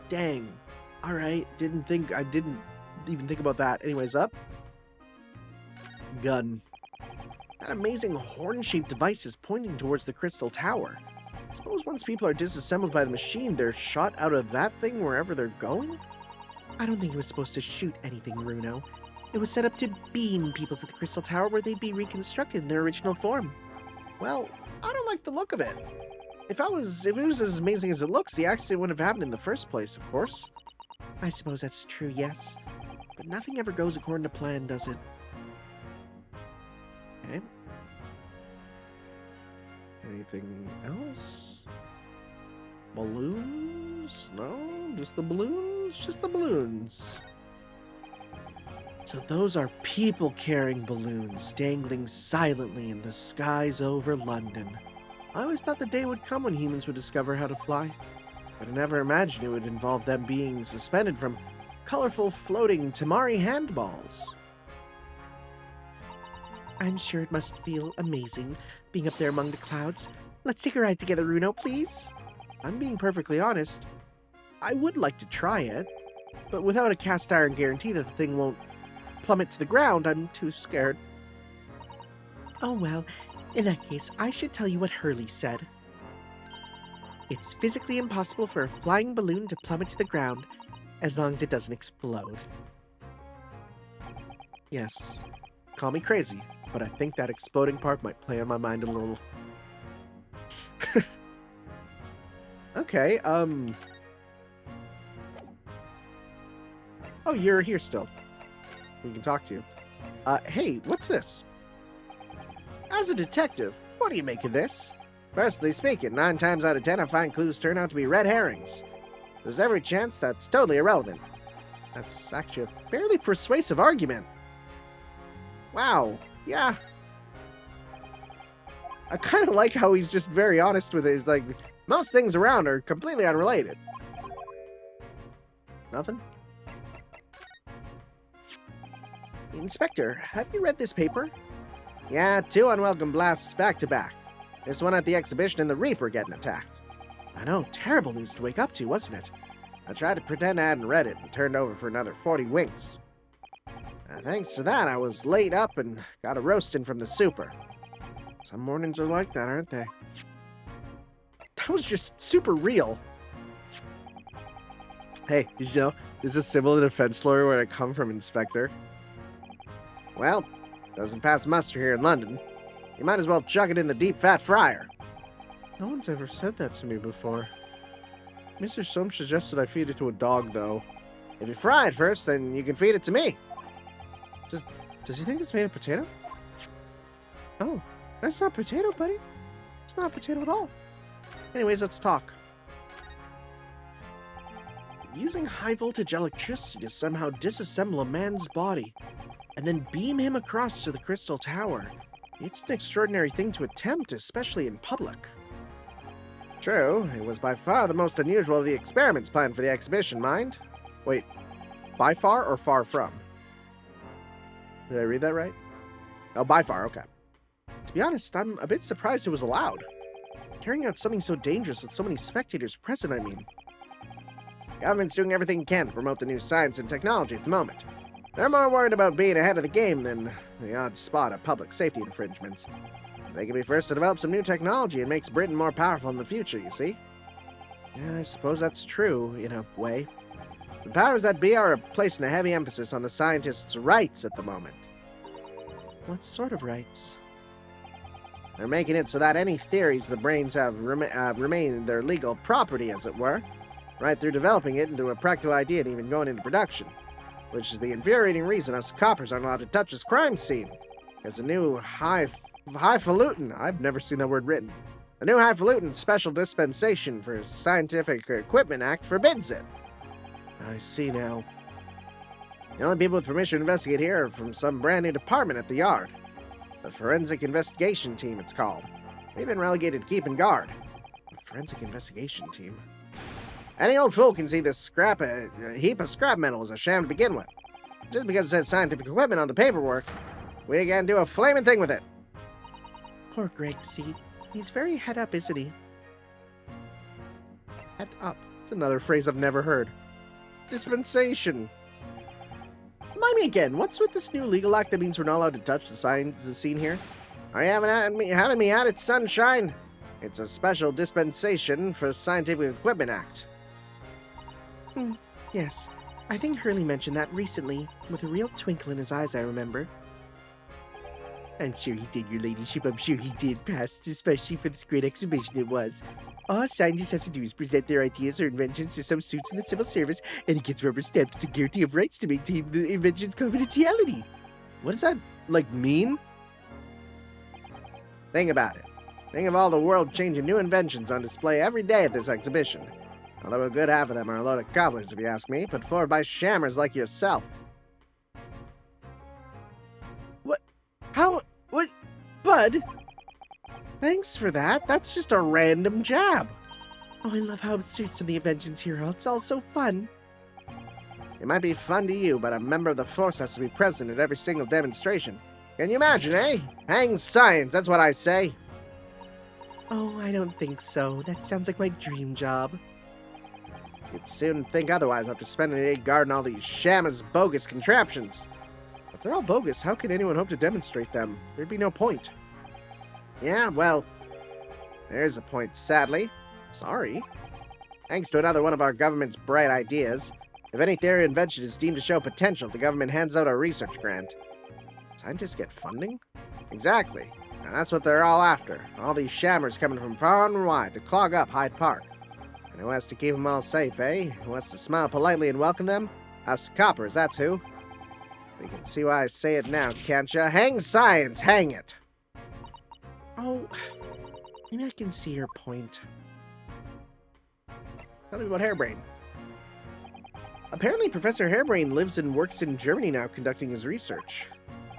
Dang. Alright, I didn't even think about that. Anyways, up. Gun. That amazing horn-shaped device is pointing towards the crystal tower. I suppose once people are disassembled by the machine, they're shot out of that thing wherever they're going? I don't think it was supposed to shoot anything, Runo. It was set up to beam people to the crystal tower where they'd be reconstructed in their original form. Well, I don't like the look of it. If it was as amazing as it looks, the accident wouldn't have happened in the first place, of course. I suppose that's true, yes. But nothing ever goes according to plan, does it? Okay. Anything else? Balloons? No? Just the balloons? Just the balloons. So those are people carrying balloons, dangling silently in the skies over London. I always thought the day would come when humans would discover how to fly, but I never imagined it would involve them being suspended from colorful floating Tamari handballs. I'm sure it must feel amazing being up there among the clouds. Let's take a ride together, Runo, please. I'm being perfectly honest. I would like to try it, but without a cast iron guarantee that the thing won't plummet to the ground, I'm too scared. Oh well, in that case, I should tell you what Hurley said. It's physically impossible for a flying balloon to plummet to the ground, as long as it doesn't explode. Yes, call me crazy, but I think that exploding part might play on my mind a little. Okay, Oh, you're here still. We can talk to you. Hey, what's this? As a detective, what do you make of this? Personally speaking, 9 times out of 10 I find clues turn out to be red herrings. There's every chance that's totally irrelevant. That's actually a fairly persuasive argument. Wow, yeah. I kind of like how he's just very honest with it. He's like, most things around are completely unrelated. Nothing? Inspector, have you read this paper? Yeah, 2 unwelcome blasts back to back. This one at the exhibition and the Reaper getting attacked. I know, terrible news to wake up to, wasn't it? I tried to pretend I hadn't read it and turned over for another 40 winks. Thanks to that, I was laid up and got a roasting from the super. Some mornings are like that, aren't they? That was just super real. Hey, did you know, this is a civil defense lawyer where I come from, Inspector. Well, doesn't pass muster here in London. You might as well chuck it in the deep fat fryer. No one's ever said that to me before. Mr. Sholmes suggested I feed it to a dog, though. If you fry it first, then you can feed it to me. Does he think it's made of potato? Oh, that's not potato, buddy. It's not potato at all. Anyways, let's talk. Using high-voltage electricity to somehow disassemble a man's body and then beam him across to the crystal tower. It's an extraordinary thing to attempt, especially in public. True, it was by far the most unusual of the experiments planned for the exhibition, mind. Wait, by far or far from? Did I read that right? Oh, by far, okay. To be honest, I'm a bit surprised it was allowed. Carrying out something so dangerous with so many spectators present, I mean. The government's doing everything it can to promote the new science and technology at the moment. They're more worried about being ahead of the game than the odd spot of public safety infringements. They can be first to develop some new technology and makes Britain more powerful in the future, you see? Yeah, I suppose that's true, in a way. The powers that be are placing a heavy emphasis on the scientists' rights at the moment. What sort of rights? They're making it so that any theories the brains have remain their legal property, as it were, right through developing it into a practical idea and even going into production. Which is the infuriating reason us coppers aren't allowed to touch this crime scene. As a new highfalutin, I've never seen that word written. The new highfalutin Special Dispensation for Scientific Equipment Act forbids it. I see now. The only people with permission to investigate here are from some brand new department at the Yard. The Forensic Investigation Team, it's called. We've been relegated to keeping guard. A forensic investigation team. Any old fool can see this heap of scrap metal is a sham to begin with. Just because it says scientific equipment on the paperwork, we can't do a flaming thing with it. Poor Greg, see, he's very head up, isn't he? Head up. It's another phrase I've never heard. Dispensation. Remind me again, what's with this new legal act that means we're not allowed to touch the scene here? Are you having me at it, sunshine? It's a special dispensation for the Scientific Equipment Act. Yes. I think Hurley mentioned that recently, with a real twinkle in his eyes, I remember. I'm sure he did, your ladyship. I'm sure he did, past, especially for this great exhibition it was. All scientists have to do is present their ideas or inventions to some suits in the civil service, and it gets rubber stamped as a guarantee of rights to maintain the invention's confidentiality. What does that, mean? Think about it. Think of all the world-changing new inventions on display every day at this exhibition. Although a good half of them are a load of cobblers, if you ask me, put forward by shammers like yourself. What? How? What? Bud? Thanks for that. That's just a random jab. Oh, I love how absurd some of the inventions here are. It's all so fun. It might be fun to you, but a member of the force has to be present at every single demonstration. Can you imagine, eh? Hang science, that's what I say. Oh, I don't think so. That sounds like my dream job. You'd soon think otherwise after spending a day guarding all these shamus bogus contraptions. If they're all bogus, how can anyone hope to demonstrate them? There'd be no point. Yeah, well, there's a point, sadly. Sorry. Thanks to another one of our government's bright ideas, if any theory or invention is deemed to show potential, the government hands out a research grant. Scientists get funding? Exactly. And that's what they're all after. All these shammers coming from far and wide to clog up Hyde Park. And who has to keep them all safe, eh? Who has to smile politely and welcome them? Us coppers, that's who. You can see why I say it now, can't ya? Hang science, hang it! Oh, maybe I can see your point. Tell me about Harebrain. Apparently Professor Harebrain lives and works in Germany now conducting his research.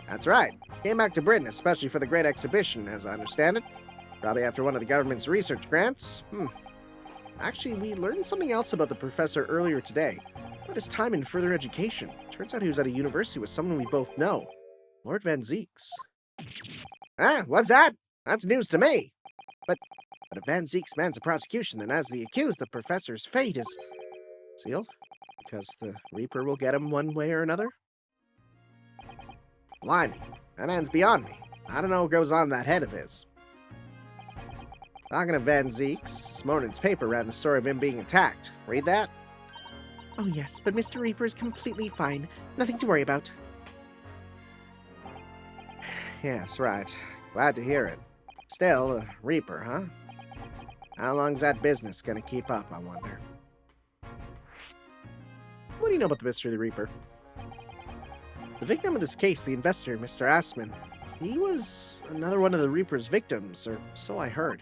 That's right. Came back to Britain, especially for the Great Exhibition, as I understand it. Probably after one of the government's research grants. Actually, we learned something else about the professor earlier today. About his time in further education. Turns out he was at a university with someone we both know. Lord Van Zeeks. Ah, what's that? That's news to me. But if Van Zeeks mans a prosecution, then as the accused, the professor's fate is sealed? Because the Reaper will get him one way or another? Blimey, that man's beyond me. I don't know what goes on in that head of his. Talking of Van Zeeks, this morning's paper ran the story of him being attacked. Read that? Oh yes, but Mr. Reaper is completely fine. Nothing to worry about. Yes, right. Glad to hear it. Still, a Reaper, huh? How long's that business gonna keep up, I wonder? What do you know about the mystery of the Reaper? The victim of this case, the investor, Mr. Assman, he was another one of the Reaper's victims, or so I heard.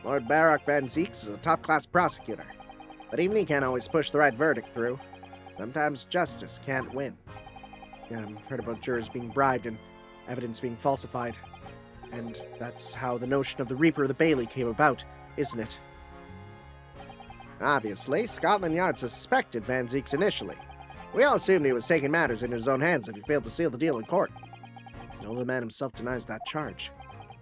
Lord Barock Van Zeeks is a top-class prosecutor, but even he can't always push the right verdict through. Sometimes justice can't win. Yeah, I've heard about jurors being bribed and evidence being falsified. And that's how the notion of the Reaper of the Bailey came about, isn't it? Obviously, Scotland Yard suspected Van Zeeks initially. We all assumed he was taking matters into his own hands if he failed to seal the deal in court. Though the man himself denies that charge.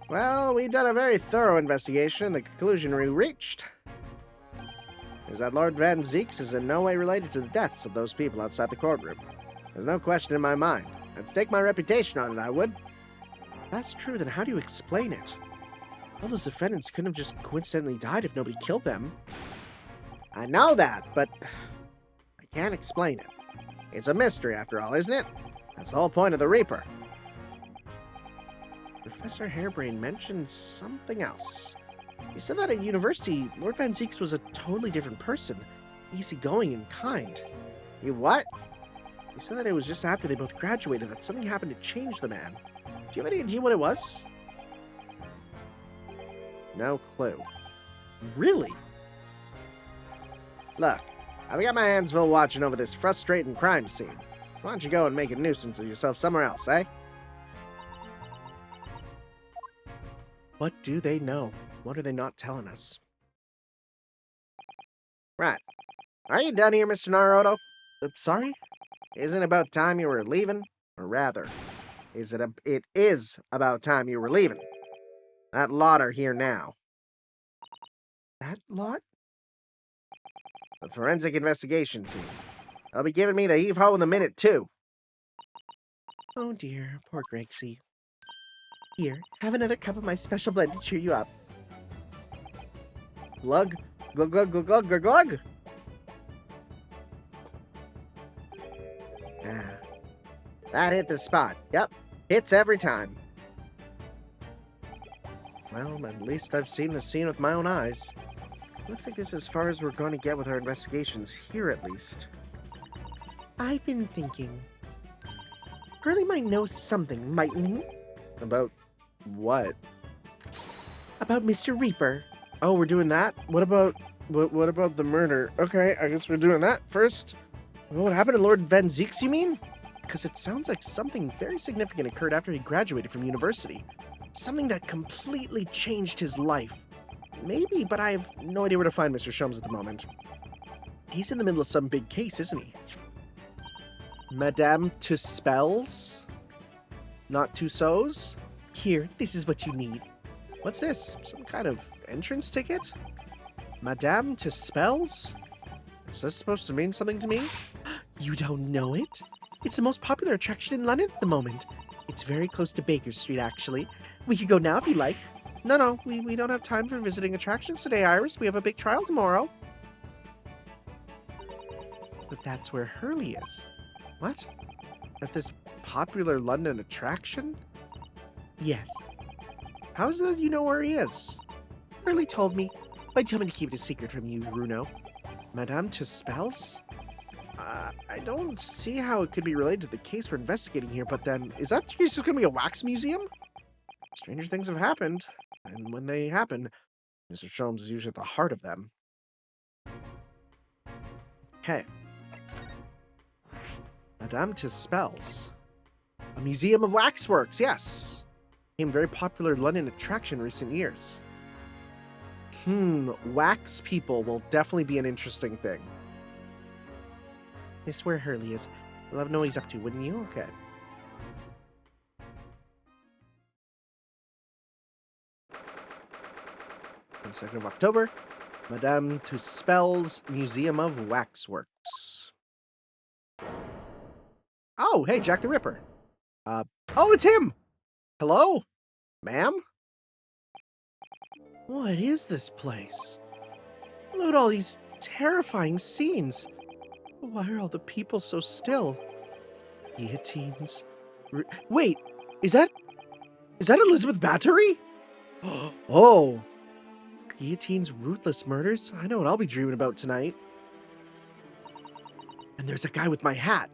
Well, we've done a very thorough investigation, and the conclusion we reached is that Lord Van Zeeks is in no way related to the deaths of those people outside the courtroom. There's no question in my mind. I'd stake my reputation on it, I would. If that's true, then how do you explain it? All those defendants couldn't have just coincidentally died if nobody killed them. I know that, but I can't explain it. It's a mystery, after all, isn't it? That's the whole point of the Reaper. Professor Harebrain mentioned something else. He said that at university, Lord Van Zeeks was a totally different person. Easygoing and kind. He what? He said that it was just after they both graduated that something happened to change the man. Do you have any idea what it was? No clue. Really? Look, I've got my hands full watching over this frustrating crime scene. Why don't you go and make a nuisance of yourself somewhere else, eh? What do they know? What are they not telling us? Right. Are you done here, Mr. Naruto? Sorry? Isn't it about time you were leaving? Or rather, it is about time you were leaving. That lot are here now. That lot? The forensic investigation team. They'll be giving me the heave-ho in a minute, too. Oh dear, poor Grexie. Here, have another cup of my special blend to cheer you up. Glug, glug, glug, glug, glug, glug, glug. Ah, that hit the spot. Yep, hits every time. Well, at least I've seen the scene with my own eyes. Looks like this is as far as we're going to get with our investigations, here at least. I've been thinking. Hurley might know something, mightn't he? About what? About Mr. Reaper. Oh, we're doing that? What about the murder? Okay, I guess we're doing that first. What happened to Lord Van Zeeks, you mean? Because it sounds like something very significant occurred after he graduated from university. Something that completely changed his life. Maybe, but I have no idea where to find Mr. Sholmes at the moment. He's in the middle of some big case, isn't he? Madame Tusspells? Not Tussauds? Here, this is what you need. What's this? Some kind of entrance ticket? Madame Tusspells? Is this supposed to mean something to me? You don't know it? It's the most popular attraction in London at the moment. It's very close to Baker Street, actually. We could go now if you like. No, we don't have time for visiting attractions today, Iris. We have a big trial tomorrow. But that's where Hurley is. What? At this popular London attraction? Yes. How is it that you know where he is? Hurley told me, but tell me to keep it a secret from you, Runo. Madame Tusspells? I don't see how it could be related to the case we're investigating here, but then, is that just going to be a wax museum? Stranger things have happened, and when they happen, Mr. Sholmes is usually at the heart of them. Okay. Madame Tusspells. A museum of waxworks, yes. Became a very popular London attraction in recent years. Wax people will definitely be an interesting thing. This is where Hurley is. I'll have to know what he's up to, wouldn't you? Okay. On the 2nd of October, Madame Tusspells Museum of Waxworks. Oh, hey, Jack the Ripper. Oh, it's him! Hello? Ma'am? What is this place? Look at all these terrifying scenes. Why are all the people so still? Guillotines. Wait, is that Elizabeth Bathory? Oh. Guillotines, ruthless murders? I know what I'll be dreaming about tonight. And there's a guy with my hat.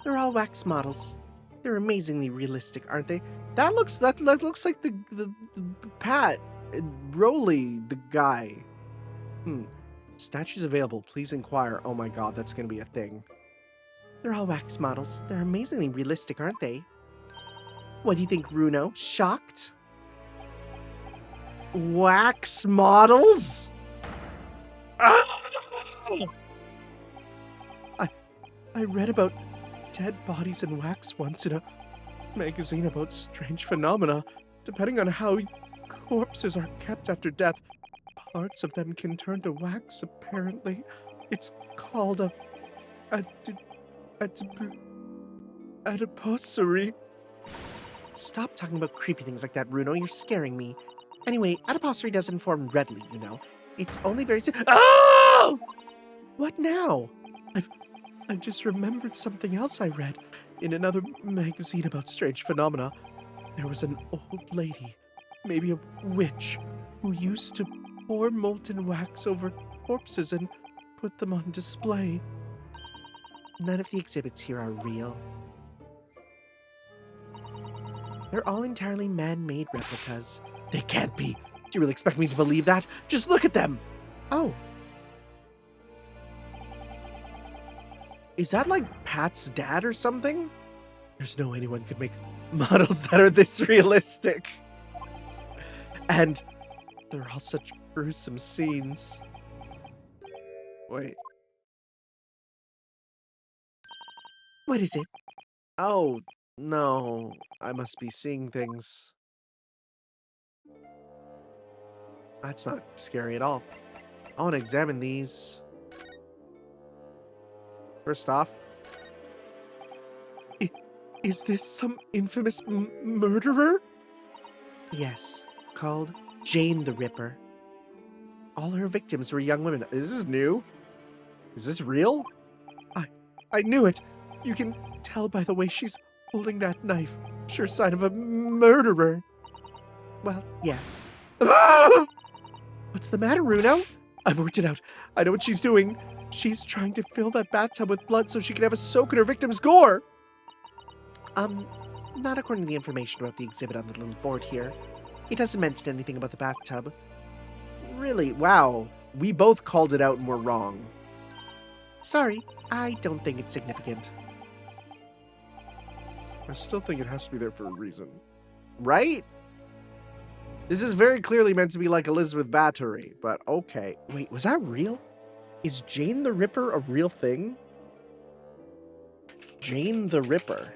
They're all wax models. They're amazingly realistic, aren't they? That looks like the Pat Rowley, the guy. Statues available. Please inquire. Oh my god, that's gonna be a thing. They're all wax models. They're amazingly realistic, aren't they? What do you think, Runo? Shocked? Wax models? Oh! I read about dead bodies in wax once in a magazine about strange phenomena. Depending on how corpses are kept after death, parts of them can turn to wax, apparently. It's called a adiposary. Stop talking about creepy things like that, Runo. You're scaring me. Anyway, adiposary doesn't form readily, you know. It's only very Oh! What now? I've just remembered something else I read in another magazine about strange phenomena. There was an old lady, maybe a witch, who used to pour molten wax over corpses and put them on display. None of the exhibits here are real. They're all entirely man-made replicas. They can't be. Do you really expect me to believe that? Just look at them! Oh. Is that like Pat's dad or something? There's no way anyone could make models that are this realistic. And they're all such gruesome scenes. Wait. What is it? Oh, no. I must be seeing things. That's not scary at all. I want to examine these. First off, is this some infamous murderer? Yes, called Jane the Ripper. All her victims were young women. Is this new? Is this real? I knew it. You can tell by the way she's holding that knife. Sure sign of a murderer. Well, yes. What's the matter, Runo? I've worked it out. I know what she's doing. She's trying to fill that bathtub with blood so she can have a soak in her victim's gore. Not according to the information about the exhibit on the little board here. It doesn't mention anything about the bathtub. Really? Wow. We both called it out and were wrong. Sorry, I don't think it's significant. I still think it has to be there for a reason. Right? This is very clearly meant to be like Elizabeth Bathory, but okay. Wait, was that real? Is Jane the Ripper a real thing? Jane the Ripper.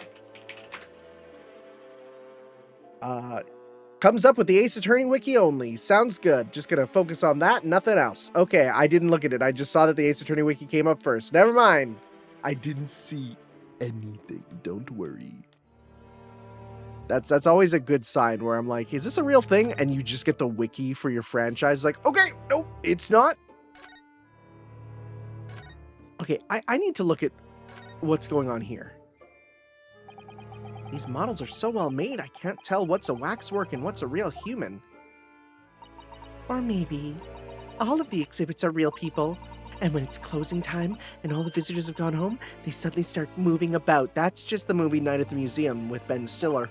Comes up with the Ace Attorney wiki only. Sounds good. Just gonna focus on that, nothing else. Okay, I didn't look at it. I just saw that the Ace Attorney wiki came up first. Never mind. I didn't see anything. Don't worry. That's always a good sign where I'm like, is this a real thing? And you just get the wiki for your franchise. Like, okay, nope, it's not. Okay, I need to look at what's going on here. These models are so well made, I can't tell what's a waxwork and what's a real human. Or maybe all of the exhibits are real people, and when it's closing time and all the visitors have gone home, they suddenly start moving about. That's just the movie Night at the Museum with Ben Stiller.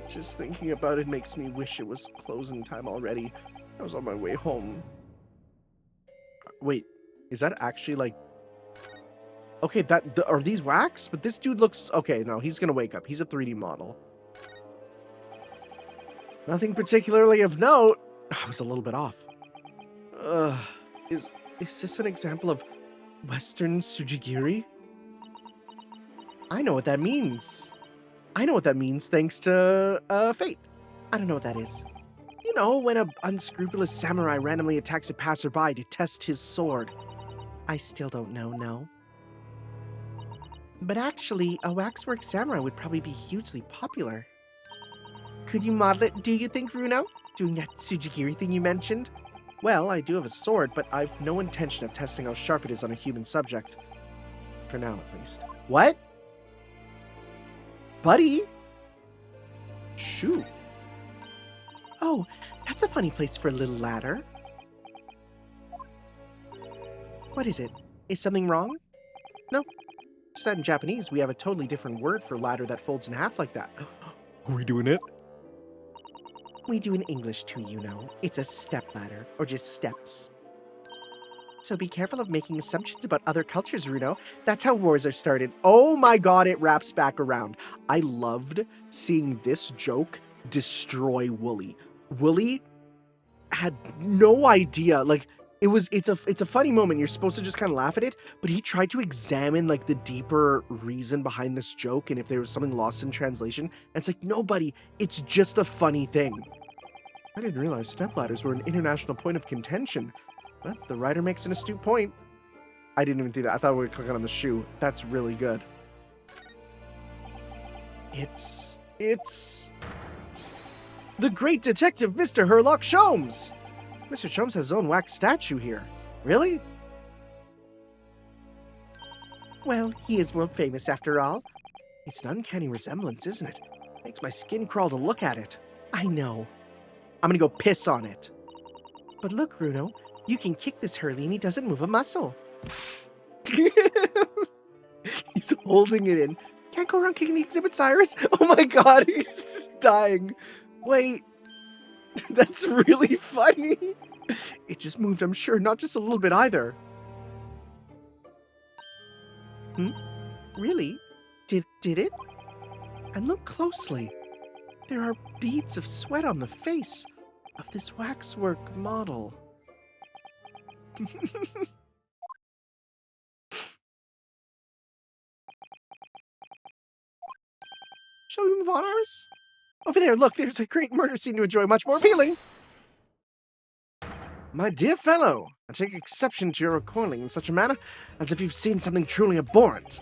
Just thinking about it makes me wish it was closing time already. I was on my way home. Wait, is that actually like... Okay, are these wax? But this dude looks... Okay, no, he's gonna wake up. He's a 3D model. Nothing particularly of note. I was a little bit off. Is this an example of Western Sujigiri? I know what that means. I know what that means thanks to, fate. I don't know what that is. You know, when an unscrupulous samurai randomly attacks a passerby to test his sword. I still don't know, no. But actually, a waxwork samurai would probably be hugely popular. Could you model it, do you think, Runo? Doing that Sujigiri thing you mentioned? Well, I do have a sword, but I've no intention of testing how sharp it is on a human subject. For now, at least. What? Buddy? Shoot. Oh, that's a funny place for a little ladder. What is it? Is something wrong? No. Just that in Japanese, we have a totally different word for ladder that folds in half like that. Are we doing it? We do in English too, you know. It's a step ladder, or just steps. So be careful of making assumptions about other cultures, Runo. That's how wars are started. Oh my god, it wraps back around. I loved seeing this joke destroy Wooly. Wooly had no idea. Like, it's a funny moment. You're supposed to just kind of laugh at it, but he tried to examine like the deeper reason behind this joke and if there was something lost in translation. And it's like, no, buddy, it's just a funny thing. I didn't realize stepladders were an international point of contention. But the writer makes an astute point. I didn't even do that. I thought we were clicking on the shoe. That's really good. It's the great detective, Mr. Herlock Sholmes. Mr. Sholmes has his own wax statue here. Really? Well, he is world famous after all. It's an uncanny resemblance, isn't it? Makes my skin crawl to look at it. I know. I'm gonna go piss on it. But look, Runo, you can kick this Hurley and he doesn't move a muscle. He's holding it in. Can't go around kicking the exhibit, Cyrus. Oh my god, he's dying. Wait, that's really funny. It just moved, I'm sure, not just a little bit either. Really? Did it? And look closely. There are beads of sweat on the face. of this waxwork model. Shall we move on, Iris? Over there, look, there's a great murder scene to enjoy, much more appealing. My dear fellow, I take exception to your recoiling in such a manner as if you've seen something truly abhorrent.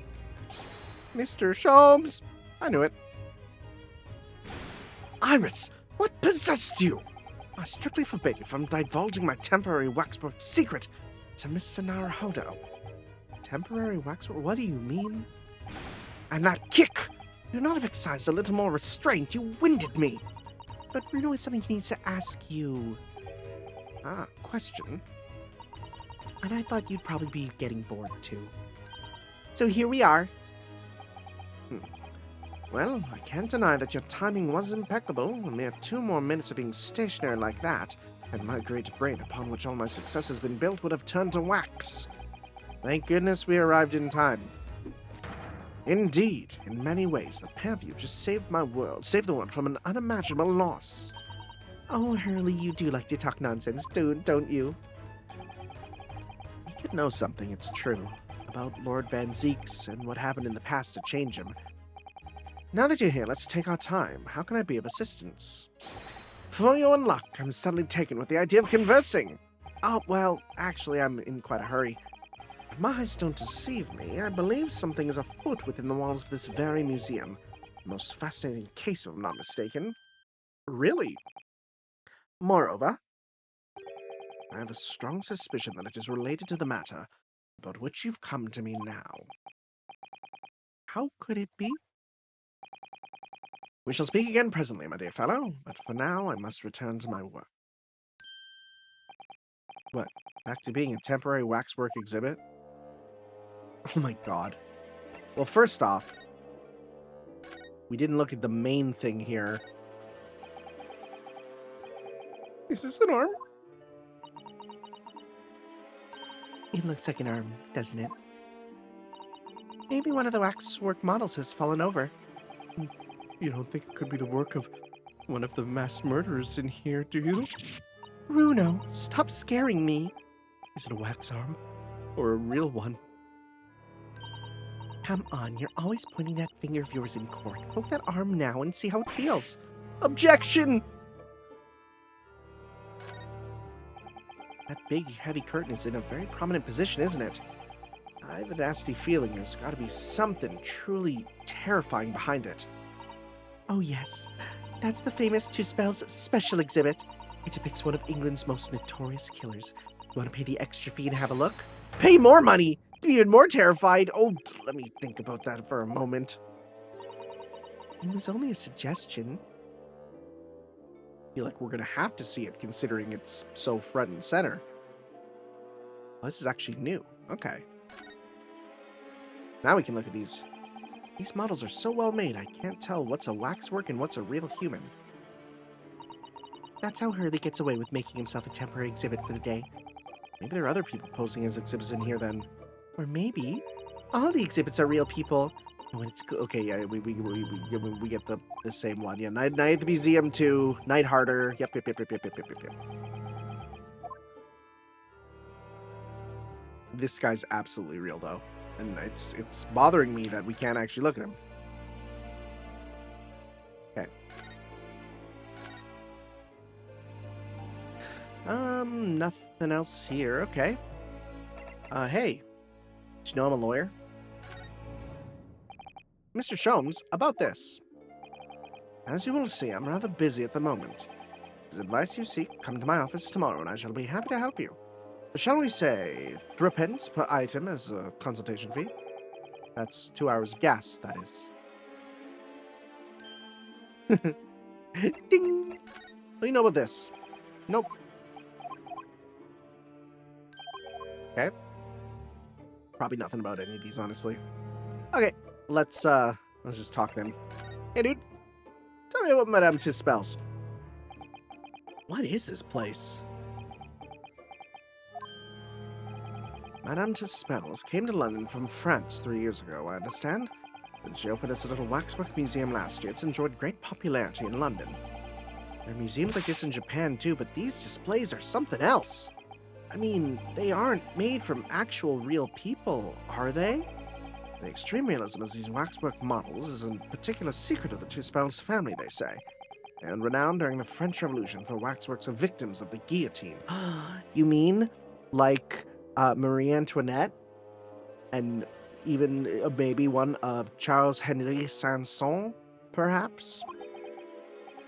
Mr. Sholmes, I knew it. Iris, what possessed you? I strictly forbid you from divulging my temporary waxwork secret to Mr. Naruhodo. Temporary waxwork? What do you mean? And that kick! You not have exercised a little more restraint. You winded me. But Bruno has something he needs to ask you. Question. And I thought you'd probably be getting bored too. So here we are. Well, I can't deny that your timing was impeccable. A mere 2 more minutes of being stationary like that, and my great brain upon which all my success has been built would have turned to wax. Thank goodness we arrived in time. Indeed, in many ways, the pair of you just saved the world from an unimaginable loss. Oh, Hurley, you do like to talk nonsense, don't you? You could know something, it's true, about Lord Van Zeeks and what happened in the past to change him. Now that you're here, let's take our time. How can I be of assistance? For your luck, I'm suddenly taken with the idea of conversing. Oh, well, actually, I'm in quite a hurry. If my eyes don't deceive me, I believe something is afoot within the walls of this very museum. A most fascinating case, if I'm not mistaken. Really? Moreover, I have a strong suspicion that it is related to the matter about which you've come to me now. How could it be? We shall speak again presently, my dear fellow, but for now I must return to my work. What, back to being a temporary waxwork exhibit? Oh my god. Well, first off, we didn't look at the main thing here. Is this an arm? It looks like an arm, doesn't it? Maybe one of the waxwork models has fallen over. You don't think it could be the work of one of the mass murderers in here, do you? Bruno, stop scaring me. Is it a wax arm? Or a real one? Come on, you're always pointing that finger of yours in court. Poke that arm now and see how it feels. Objection! That big, heavy curtain is in a very prominent position, isn't it? I have a nasty feeling there's got to be something truly terrifying behind it. Oh yes, that's the famous Tusspells special exhibit. It depicts one of England's most notorious killers. You want to pay the extra fee and have a look? Pay more money! Be even more terrified! Oh, let me think about that for a moment. It was only a suggestion. I feel like we're gonna have to see it, considering it's so front and center. Well, this is actually new. Okay. Now we can look at these. These models are so well made, I can't tell what's a waxwork and what's a real human. That's how Hurley gets away with making himself a temporary exhibit for the day. Maybe there are other people posing as exhibits in here then. Or maybe all the exhibits are real people. When it's okay, yeah, we get the same one. Yeah, night at the museum too. Night harder. Yep. This guy's absolutely real though, and it's bothering me that we can't actually look at him. Okay. Nothing else here. Okay. Hey, did you know I'm a lawyer? Mr. Sholmes, about this. As you will see, I'm rather busy at the moment. The advice you seek, come to my office tomorrow, and I shall be happy to help you. Shall we say 3d per item as a consultation fee? That's 2 hours of gas, that is. Ding! What do you know about this? Nope. Okay. Probably nothing about any of these, honestly. Okay, let's just talk then. Hey, dude. Tell me about Madame Tusspells. What is this place? Madame Tusspells came to London from France 3 years ago, I understand. She opened us a little waxwork museum last year. It's enjoyed great popularity in London. There are museums like this in Japan too, but these displays are something else. I mean, they aren't made from actual real people, are they? The extreme realism of these waxwork models is a particular secret of the Tusspells family, they say, and renowned during the French Revolution for waxworks of victims of the guillotine. You mean like Marie Antoinette? And even maybe one of Charles Henry Sanson, perhaps?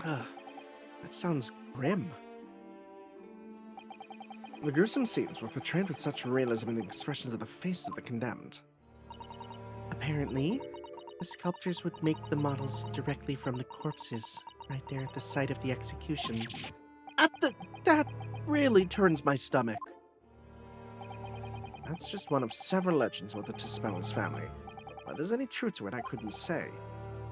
That sounds grim. The gruesome scenes were portrayed with such realism in the expressions of the faces of the condemned. Apparently, the sculptors would make the models directly from the corpses, right there at the site of the executions. That really turns my stomach. That's just one of several legends about the Tusspells family. Whether there's any truth to it, I couldn't say.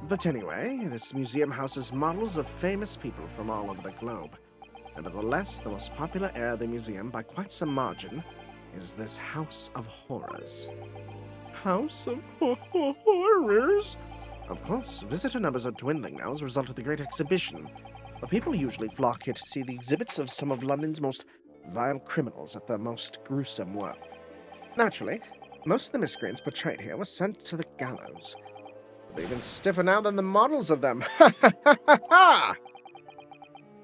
But anyway, this museum houses models of famous people from all over the globe. Nevertheless, the most popular area of the museum, by quite some margin, is this House of Horrors. House of Horrors? Of course, visitor numbers are dwindling now as a result of the Great Exhibition, but people usually flock here to see the exhibits of some of London's most vile criminals at their most gruesome work. Naturally, most of the miscreants portrayed here were sent to the gallows. They're even stiffer now than the models of them. Ha ha ha ha ha!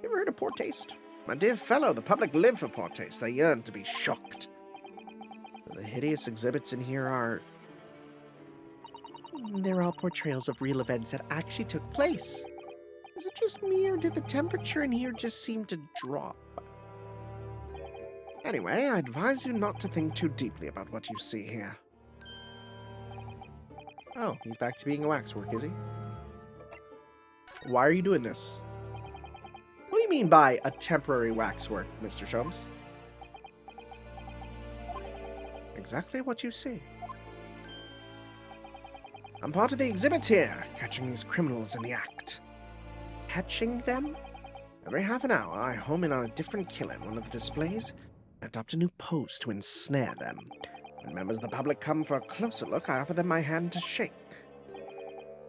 You ever heard of poor taste? My dear fellow, the public live for poor taste. They yearn to be shocked. The hideous exhibits in here are... They're all portrayals of real events that actually took place. Is it just me, or did the temperature in here just seem to drop? Anyway, I advise you not to think too deeply about what you see here. Oh, he's back to being a waxwork, is he? Why are you doing this? What do you mean by a temporary waxwork, Mr. Sholmes? Exactly what you see. I'm part of the exhibits here, catching these criminals in the act. Catching them? Every half an hour, I home in on a different killer in one of the displays and adopt a new pose to ensnare them. When members of the public come for a closer look, I offer them my hand to shake.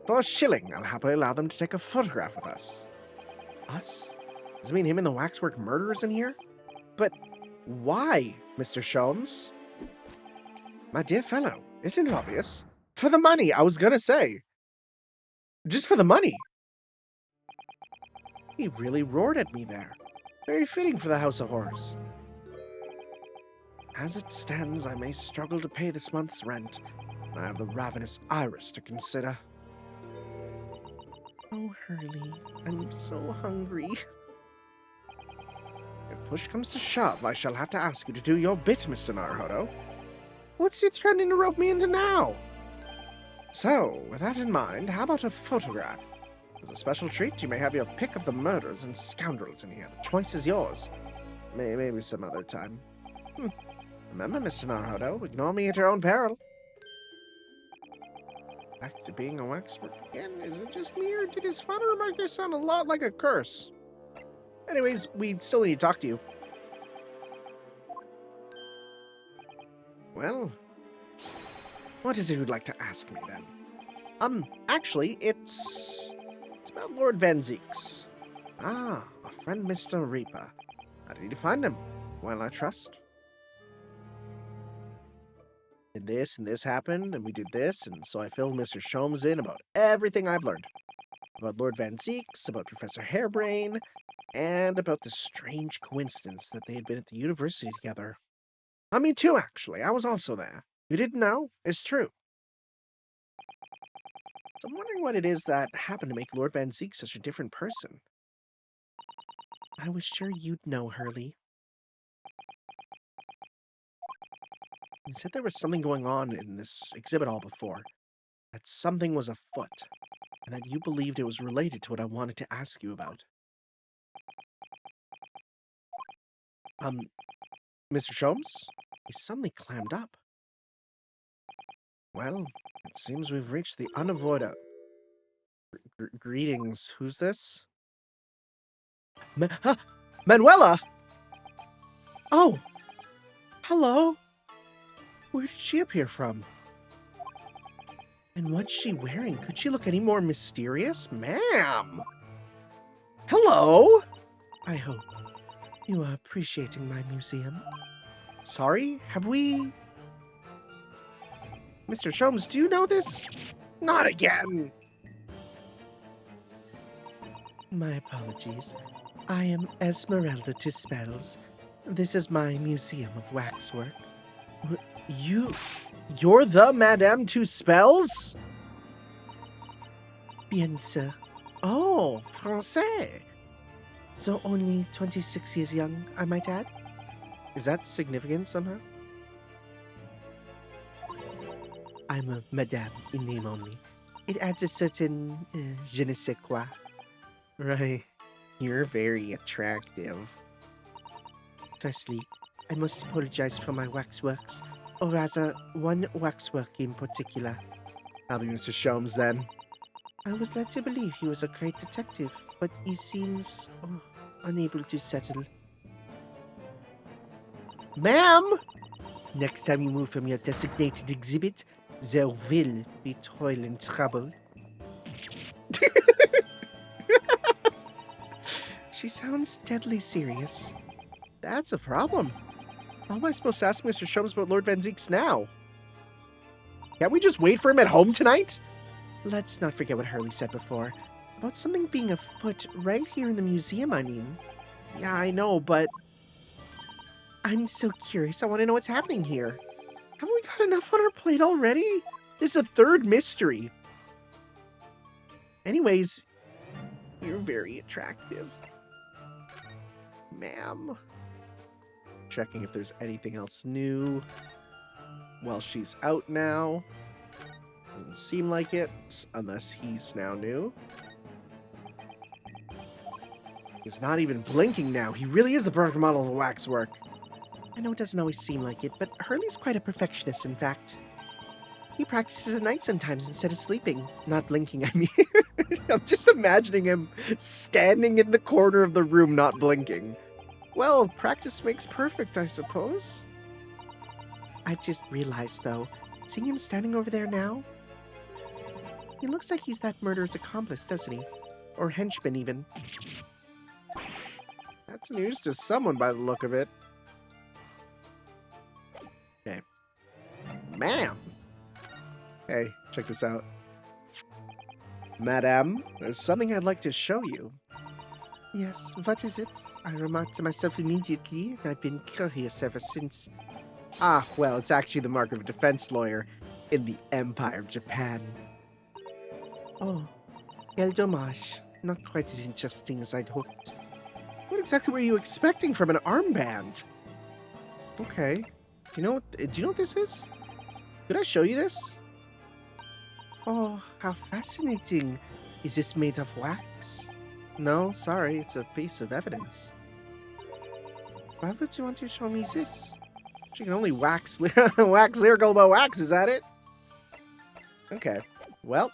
For a shilling, I'll happily allow them to take a photograph with us. Us? Does it mean him and the waxwork murderers in here? But why, Mr. Sholmes? My dear fellow, isn't it obvious? For the money, I was gonna say. Just for the money. He really roared at me there. Very fitting for the House of Horrors. As it stands, I may struggle to pay this month's rent, and I have the ravenous iris to consider. Oh, Hurley, I'm so hungry. If push comes to shove, I shall have to ask you to do your bit, Mr. Naruhodo. What's he threatening to rope me into now? So, with that in mind, how about a photograph? As a special treat, you may have your pick of the murderers and scoundrels in here. The choice is yours. Maybe some other time. Remember, Mr. Naruhodo, ignore me at your own peril. Back to being a waxwork again? Is it just me, or did his final remark there sound a lot like a curse? Anyways, we still need to talk to you. Well, what is it you'd like to ask me, then? Actually, it's about Lord Van Zeeks. Ah, a friend, Mr. Reaper. How did you find him? Well, I trust. And this happened, and we did this, and so I filled Mr. Sholmes in about everything I've learned. About Lord Van Zeeks, about Professor Harebrain, and about the strange coincidence that they had been at the university together. Me too, actually. I was also there. You didn't know? It's true. So I'm wondering what it is that happened to make Lord Van Zeek such a different person. I was sure you'd know, Hurley. You said there was something going on in this exhibit hall before. That something was afoot, and that you believed it was related to what I wanted to ask you about. Mr. Sholmes? He suddenly clammed up. Well, it seems we've reached the unavoidable. Greetings. Who's this? Manuela! Oh! Hello! Where did she appear from? And what's she wearing? Could she look any more mysterious? Ma'am! Hello! I hope you are appreciating my museum. Sorry, have we... Mr. Sholmes, do you know this? Not again! My apologies. I am Esmeralda Tusspells. This is my museum of waxwork. You're the Madame Tusspells? Bien sûr. Oh, français. So only 26 years young, I might add? Is that significant somehow? I'm a madame in name only. It adds a certain je ne sais quoi. Right. You're very attractive. Firstly, I must apologize for my waxworks, or rather, one waxwork in particular. I'll be Mr. Sholmes then. I was led to believe he was a great detective, but he seems unable to settle. Ma'am! Next time you move from your designated exhibit, there will be toil and trouble. She sounds deadly serious. That's a problem. How am I supposed to ask Mr. Sholmes about Lord Van Zeeks now? Can't we just wait for him at home tonight? Let's not forget what Hurley said before. About something being afoot right here in the museum, I mean. Yeah, I know, but... I'm so curious. I want to know what's happening here. Haven't we got enough on our plate already? This is a third mystery. Anyways, you're very attractive. Ma'am. Checking if there's anything else new. Well, she's out now. Doesn't seem like it, unless he's now new. He's not even blinking now. He really is the perfect model of waxwork. I know it doesn't always seem like it, but Hurley's quite a perfectionist, in fact. He practices at night sometimes instead of sleeping. Not blinking, I mean. I'm just imagining him standing in the corner of the room not blinking. Well, practice makes perfect, I suppose. I've just realized, though, seeing him standing over there now, he looks like he's that murderer's accomplice, doesn't he? Or henchman, even. That's news to someone by the look of it. Okay. Ma'am! Hey, check this out. Madame, there's something I'd like to show you. Yes, what is it? I remarked to myself immediately, and I've been curious ever since. Ah, well, it's actually the mark of a defense lawyer in the Empire of Japan. Oh, quel dommage. Not quite as interesting as I'd hoped. What exactly were you expecting from an armband? Okay. Do you know what this is? Could I show you this? Oh, how fascinating. Is this made of wax? No, sorry, it's a piece of evidence. Why would you want to show me this? She can only wax lyrical about wax, is that it? Okay. Well,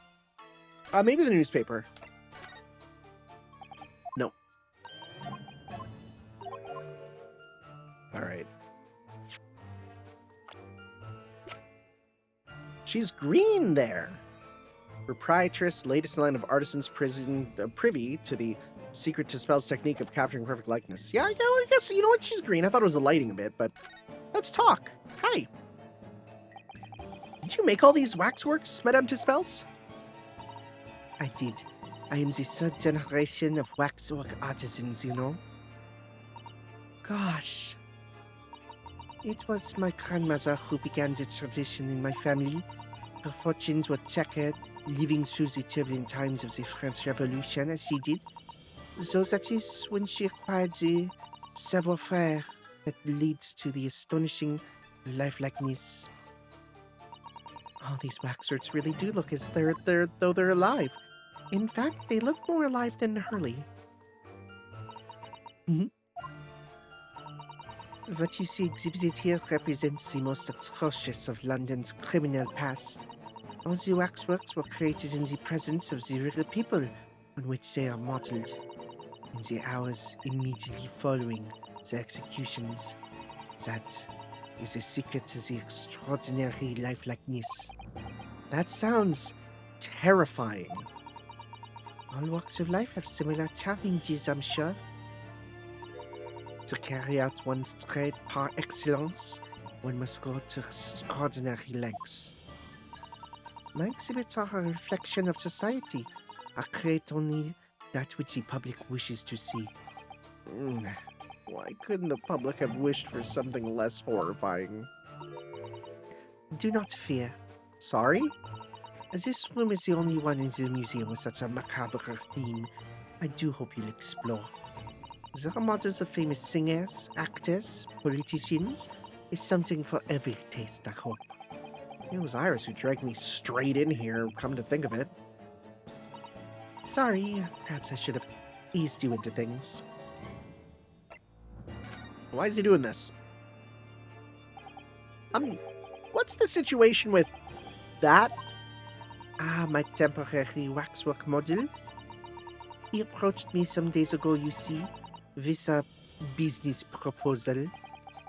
maybe the newspaper. No. Alright. She's green there! Proprietress, latest line of artisans privy to the secret Tusspells technique of capturing perfect likeness. Yeah, I guess, you know what, she's green. I thought it was the lighting a bit, but let's talk. Hi. Did you make all these waxworks, Madame Tusspells? I did. I am the third generation of waxwork artisans, you know. Gosh. It was my grandmother who began the tradition in my family. Her fortunes were checkered, living through the turbulent times of the French Revolution as she did. So that is when she acquired the savoir-faire that leads to the astonishing lifelikeness. Oh, these waxworks really do look as though they're alive. In fact, they look more alive than Hurley. What you see exhibited here represents the most atrocious of London's criminal past. All the waxworks were created in the presence of the real people on which they are modeled, in the hours immediately following the executions. That is a secret to the extraordinary lifelikeness. That sounds terrifying. All walks of life have similar challenges, I'm sure. To carry out one's trade par excellence, one must go to extraordinary lengths. My exhibits are a reflection of society. I create only that which the public wishes to see. Why couldn't the public have wished for something less horrifying? Do not fear. Sorry? As this room is the only one in the museum with such a macabre theme, I do hope you'll explore. There are models of famous singers, actors, politicians. It's something for every taste, I hope. It was Iris who dragged me straight in here, come to think of it. Sorry, perhaps I should have eased you into things. Why is he doing this? What's the situation with that? My temporary waxwork model. He approached me some days ago, you see, with a business proposal.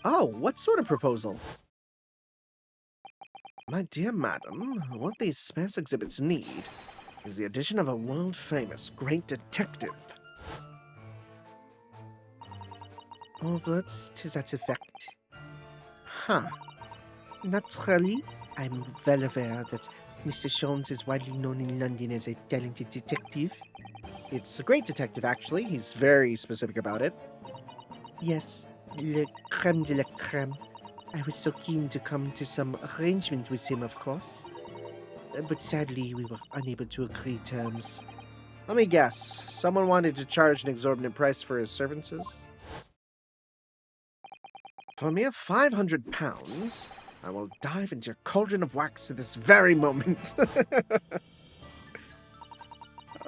Oh, what sort of proposal? My dear madam, what these space exhibits need is the addition of a world-famous great detective. All words to that effect. Huh. Naturally, I'm well aware that Mr. Sholmes is widely known in London as a talented detective. It's a great detective, actually. He's very specific about it. Yes, le creme de la creme. I was so keen to come to some arrangement with him, of course. But sadly, we were unable to agree terms. Let me guess. Someone wanted to charge an exorbitant price for his services? For a mere £500, I will dive into your cauldron of wax at this very moment.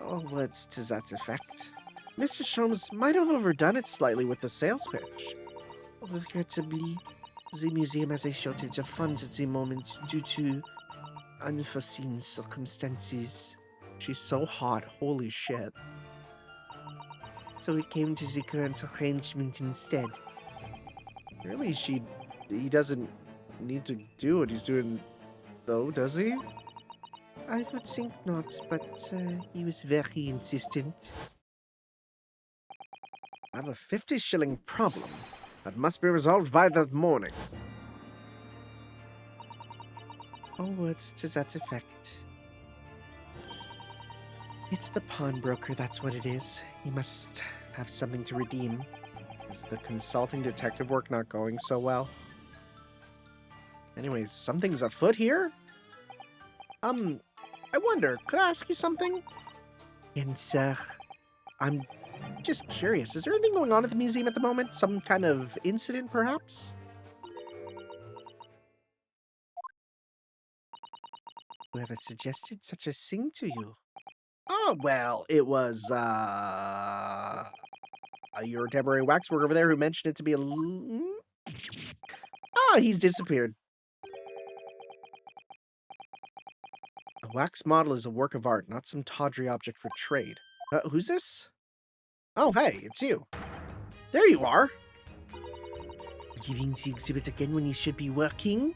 Oh, words to that effect. Mr. Sholmes might have overdone it slightly with the sales pitch. Regrettably, the museum has a shortage of funds at the moment due to unforeseen circumstances. She's so hot, holy shit. So we came to the current arrangement instead. Really, he doesn't need to do what he's doing, though, does he? I would think not, but he was very insistent. I have a 50-shilling problem that must be resolved by that morning. All words to that effect. It's the pawnbroker, that's what it is. He must have something to redeem. Is the consulting detective work not going so well? Anyways, something's afoot here? I wonder, could I ask you something? Yes, sir. I'm just curious, is there anything going on at the museum at the moment? Some kind of incident, perhaps? Whoever suggested such a thing to you? Oh, well, it was, your temporary waxworker over there who mentioned it to be a he's disappeared. A wax model is a work of art, not some tawdry object for trade. Who's this? Oh, hey, it's you. There you are. Leaving the exhibit again when you should be working?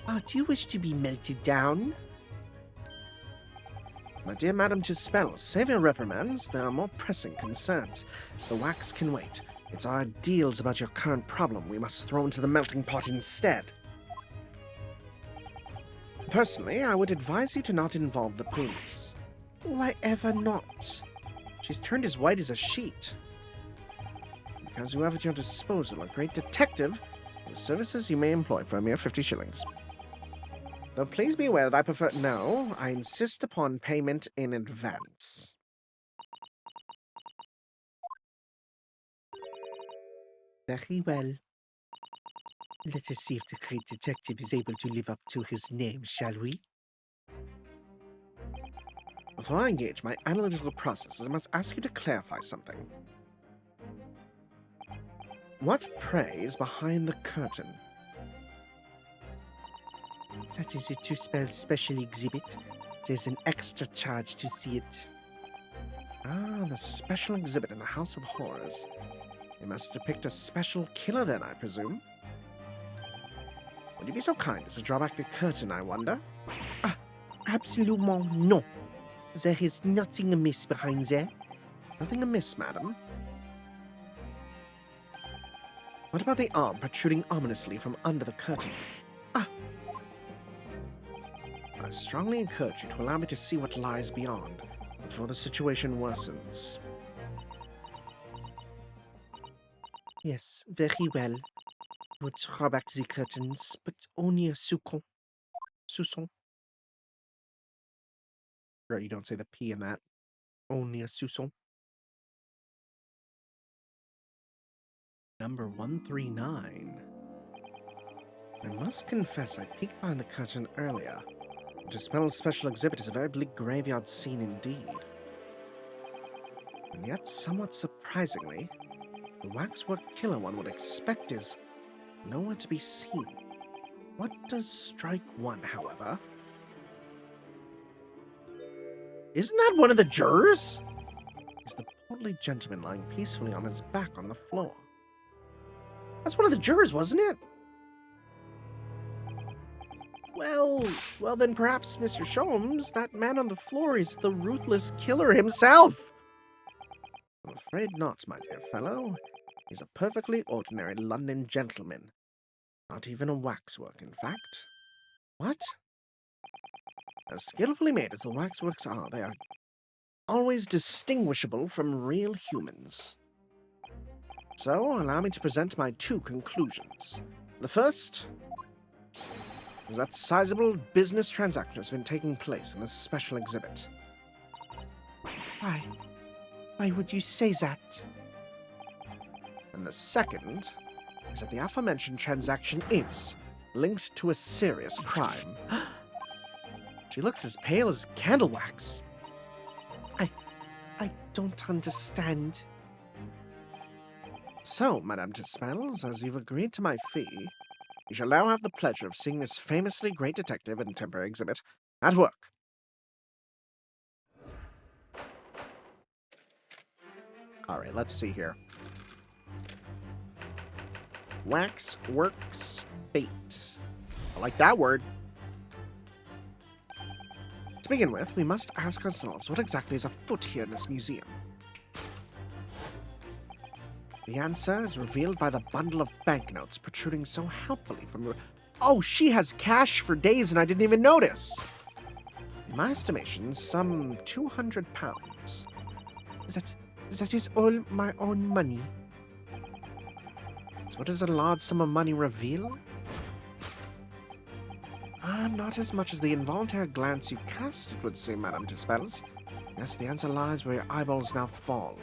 Oh, do you wish to be melted down? My dear Madam Tusspells, save your reprimands. There are more pressing concerns. The wax can wait. It's our ideals about your current problem we must throw into the melting pot instead. Personally, I would advise you to not involve the police. Why ever not? She's turned as white as a sheet. Because you have at your disposal a great detective whose services you may employ for a mere 50 shillings. Though please be aware that I prefer... No, I insist upon payment in advance. Very well. Let us see if the great detective is able to live up to his name, shall we? Before I engage my analytical processes, I must ask you to clarify something. What, pray, is behind the curtain? That is a Tusspells special exhibit. There's an extra charge to see it. Ah, the special exhibit in the House of Horrors. It must depict a special killer then, I presume. Would you be so kind as to draw back the curtain, I wonder? Ah, absolument no. There is nothing amiss behind there. Nothing amiss, madam. What about the arm protruding ominously from under the curtain? Ah! I strongly encourage you to allow me to see what lies beyond, before the situation worsens. Yes, very well. We'll draw back the curtains, but only a soupçon. Soupçon. Sure, you don't say the P in that. Only a soupçon. Number 139. I must confess I peeked behind the curtain earlier. Tusspells' special exhibit is a very bleak graveyard scene indeed. And yet, somewhat surprisingly, the waxwork killer one would expect is nowhere to be seen. What does strike one, however? Isn't that one of the jurors? Is the portly gentleman lying peacefully on his back on the floor? That's one of the jurors, wasn't it? Well then perhaps, Mr. Sholmes, that man on the floor is the ruthless killer himself! I'm afraid not, my dear fellow. He's a perfectly ordinary London gentleman. Not even a waxwork, in fact. What? As skillfully made as the waxworks are, they are always distinguishable from real humans. So, allow me to present my two conclusions. The first is that sizable business transaction has been taking place in this special exhibit. Why would you say that? And the second is that the aforementioned transaction is linked to a serious crime. She looks as pale as candle wax. I don't understand. So, Madame Tusspells, as you've agreed to my fee, you shall now have the pleasure of seeing this famously great detective and temporary exhibit at work. Alright, let's see here. Waxworks bait. I like that word. To begin with, we must ask ourselves what exactly is afoot here in this museum. The answer is revealed by the bundle of banknotes protruding so helpfully from her. Oh, she has cash for days and I didn't even notice! In my estimation, some £200. That is all my own money. So what does a large sum of money reveal? Not as much as the involuntary glance you cast, it would seem, Madame Tusspells. Yes, the answer lies where your eyeballs now fall.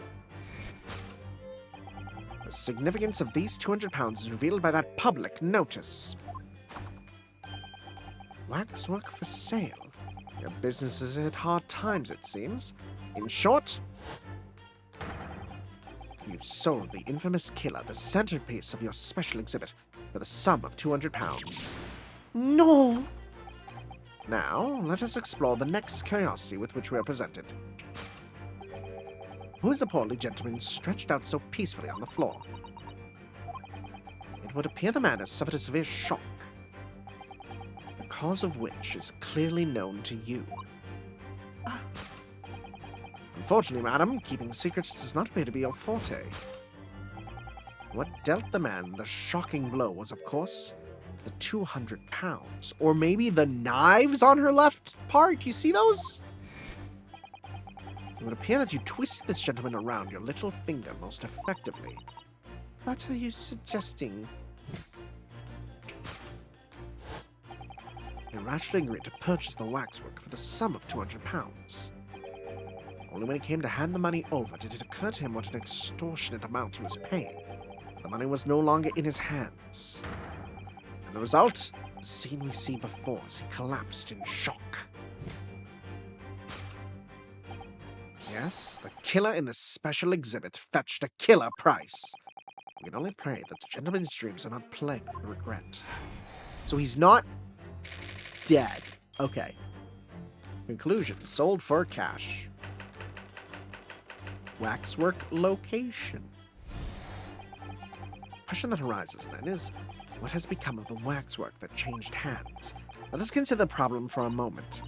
The significance of these £200 is revealed by that public notice. Waxwork for sale. Your business is at hard times, it seems. In short, you sold the infamous killer, the centerpiece of your special exhibit, for the sum of £200. No! Now, let us explore the next curiosity with which we are presented. Who is the portly gentleman stretched out so peacefully on the floor? It would appear the man has suffered a severe shock, the cause of which is clearly known to you. Unfortunately, madam, keeping secrets does not appear to be your forte. What dealt the man the shocking blow was, of course, the £200. Or maybe the knives on her left part? You see those? It would appear that you twist this gentleman around your little finger most effectively. What are you suggesting? He rashly agreed to purchase the waxwork for the sum of £200. Only when he came to hand the money over did it occur to him what an extortionate amount he was paying. The money was no longer in his hands. And the result? The scene we see before as he collapsed in shock. Yes, the killer in the special exhibit fetched a killer price. We can only pray that the gentleman's dreams are not plagued with regret. So he's not dead. Okay. Conclusion. Sold for cash. Waxwork location. The question that arises then is, what has become of the waxwork that changed hands? Let us consider the problem for a moment.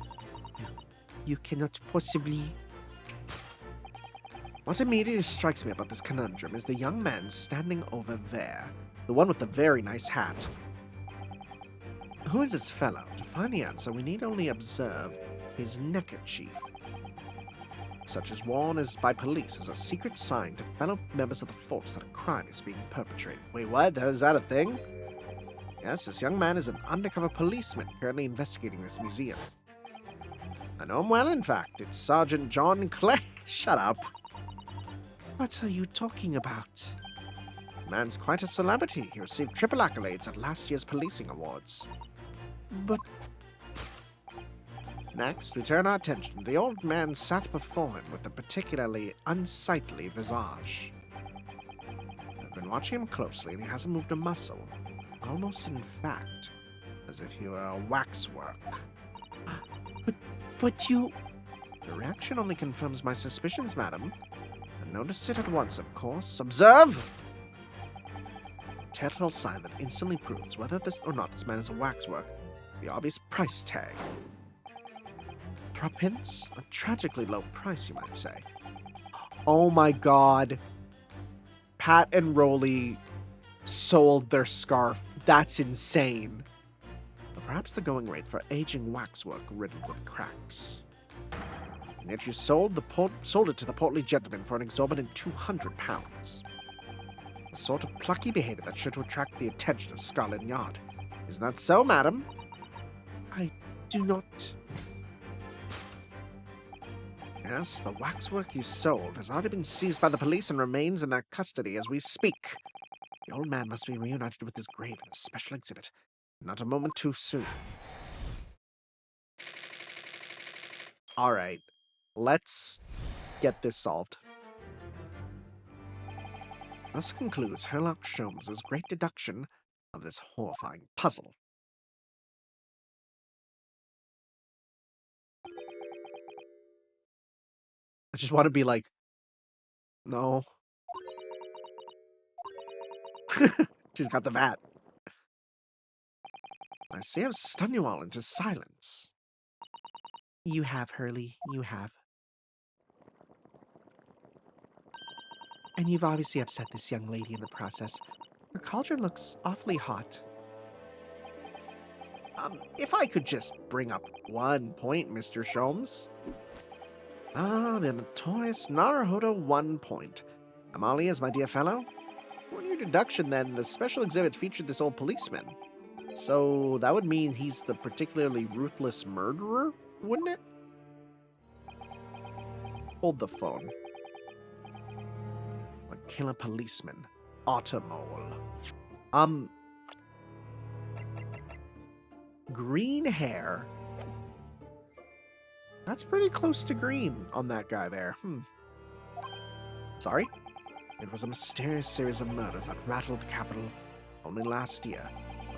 You cannot possibly... What immediately strikes me about this conundrum is the young man standing over there, The one with the very nice hat. Who is this fellow? To find the answer, we need only observe his neckerchief. Such as worn as by police as a secret sign to fellow members of the force that a crime is being perpetrated. Wait, what? Is that a thing? Yes, this young man is an undercover policeman currently investigating this museum. I know him well, in fact. It's Sergeant John Clay. Shut up. What are you talking about? The man's quite a celebrity. He received triple accolades at last year's policing awards. But... Next, we turn our attention to the old man sat before him with a particularly unsightly visage. I've been watching him closely, and he hasn't moved a muscle. Almost, in fact, as if he were waxwork. But you... The reaction only confirms my suspicions, madam. I noticed it at once, of course. Observe! A telltale sign that instantly proves whether this or not this man is a waxwork is the obvious price tag. Threepence? A tragically low price, you might say. Oh my god. Pat and Rolly sold their scarf. That's insane. But perhaps the going rate for aging waxwork riddled with cracks. And yet you sold it to the portly gentleman for an exorbitant £200. The sort of plucky behavior that should attract the attention of Scotland Yard. Isn't that so, madam? I do not... Yes, the waxwork you sold has already been seized by the police and remains in their custody as we speak. The old man must be reunited with his grave in a special exhibit. Not a moment too soon. Alright, let's get this solved. Thus concludes Sherlock Sholmes' great deduction of this horrifying puzzle. I just want to be like, no. She's got the vat. I see I've stunned you all into silence. You have, Hurley, you have. And you've obviously upset this young lady in the process. Her cauldron looks awfully hot. If I could just bring up one point, Mr. Sholmes. Ah, the notorious Naruhodo 1 point. Amalia's my dear fellow? On your deduction, then, the special exhibit featured this old policeman. So that would mean he's the particularly ruthless murderer, wouldn't it? Hold the phone. A killer policeman. Automole. Green hair. That's pretty close to green on that guy there. Sorry? It was a mysterious series of murders that rattled the capital only last year.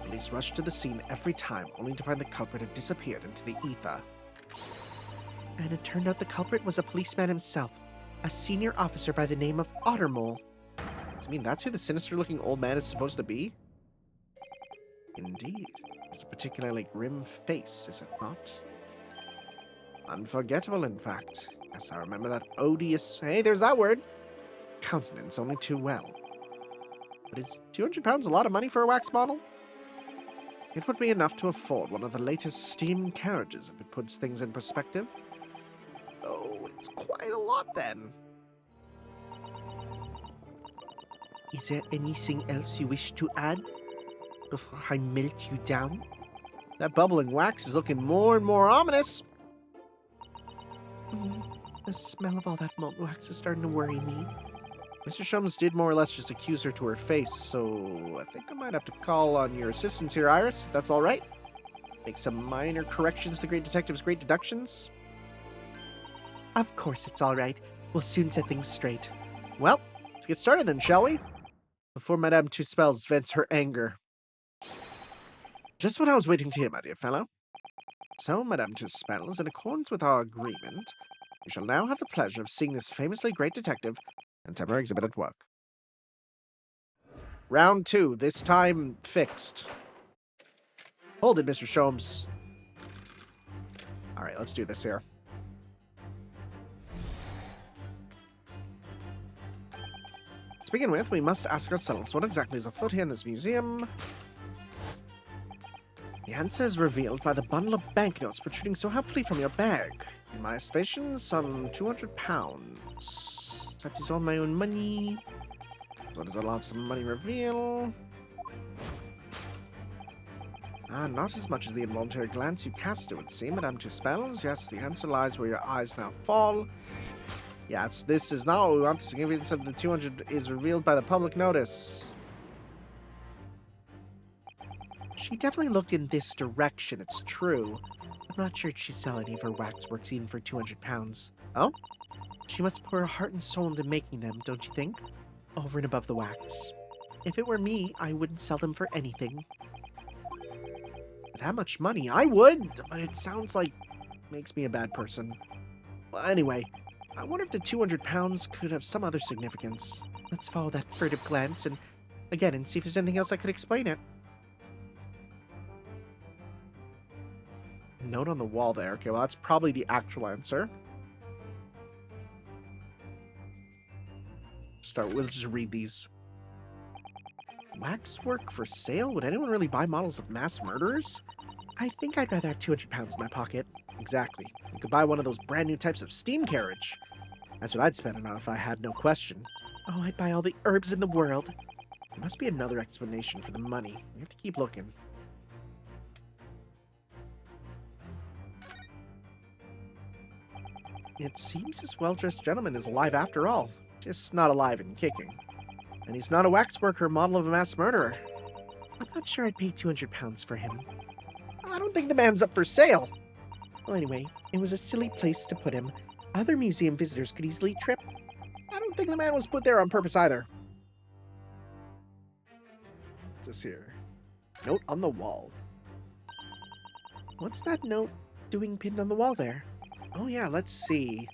The police rushed to the scene every time, only to find the culprit had disappeared into the ether. And it turned out the culprit was a policeman himself, a senior officer by the name of Ottermole. I mean, that's who the sinister-looking old man is supposed to be? Indeed. It's a particularly grim face, is it not? Unforgettable, in fact. Yes, I remember that odious... Hey, there's that word! Countenance only too well. But is £200 a lot of money for a wax model? It would be enough to afford one of the latest steam carriages if it puts things in perspective. Oh, it's quite a lot then. Is there anything else you wish to add before I melt you down? That bubbling wax is looking more and more ominous. The smell of all that molten wax is starting to worry me. Mr. Sholmes did more or less just accuse her to her face, so I think I might have to call on your assistance here, Iris, if that's all right. Make some minor corrections to the Great Detective's great deductions. Of course it's all right. We'll soon set things straight. Well, let's get started then, shall we? Before Madame Tusspells vents her anger. Just what I was waiting to hear, my dear fellow. So, Madame Tusspells, in accordance with our agreement, you shall now have the pleasure of seeing this famously great detective and temporary exhibit at work. Round 2, this time fixed. Hold it, Mr. Sholmes. Alright, let's do this here. To begin with, we must ask ourselves what exactly is afoot here in this museum. The answer is revealed by the bundle of banknotes protruding so helpfully from your bag. In my estimation, some 200 pounds. That is all my own money. What does a lot of money reveal? Not as much as the involuntary glance you cast, it would seem, Madame Tusspells. Yes, the answer lies where your eyes now fall. Yes, this is not what we want. The significance of the 200 is revealed by the public notice. She definitely looked in this direction, it's true. I'm not sure she'd sell any of her waxworks even for 200 pounds. Oh? She must pour her heart and soul into making them, don't you think? Over and above the wax. If it were me, I wouldn't sell them for anything. For that much money, I would, but it sounds like makes me a bad person. Well, anyway, I wonder if the 200 pounds could have some other significance. Let's follow that furtive glance and see if there's anything else that could explain it. Note on the wall there. Okay, well, that's probably the actual answer. We'll just read these. Waxwork for sale? Would anyone really buy models of mass murderers? I think I'd rather have 200 pounds in my pocket. Exactly. You could buy one of those brand new types of steam carriage. That's what I'd spend it on if I had no question. Oh, I'd buy all the herbs in the world. There must be another explanation for the money. We have to keep looking. It seems this well-dressed gentleman is alive after all. Just not alive and kicking. And he's not a waxworker model of a mass murderer. I'm not sure I'd pay 200 pounds for him. I don't think the man's up for sale. Well, anyway, it was a silly place to put him. Other museum visitors could easily trip. I don't think the man was put there on purpose either. What's this here? Note on the wall. What's that note doing pinned on the wall there? Oh yeah, let's see.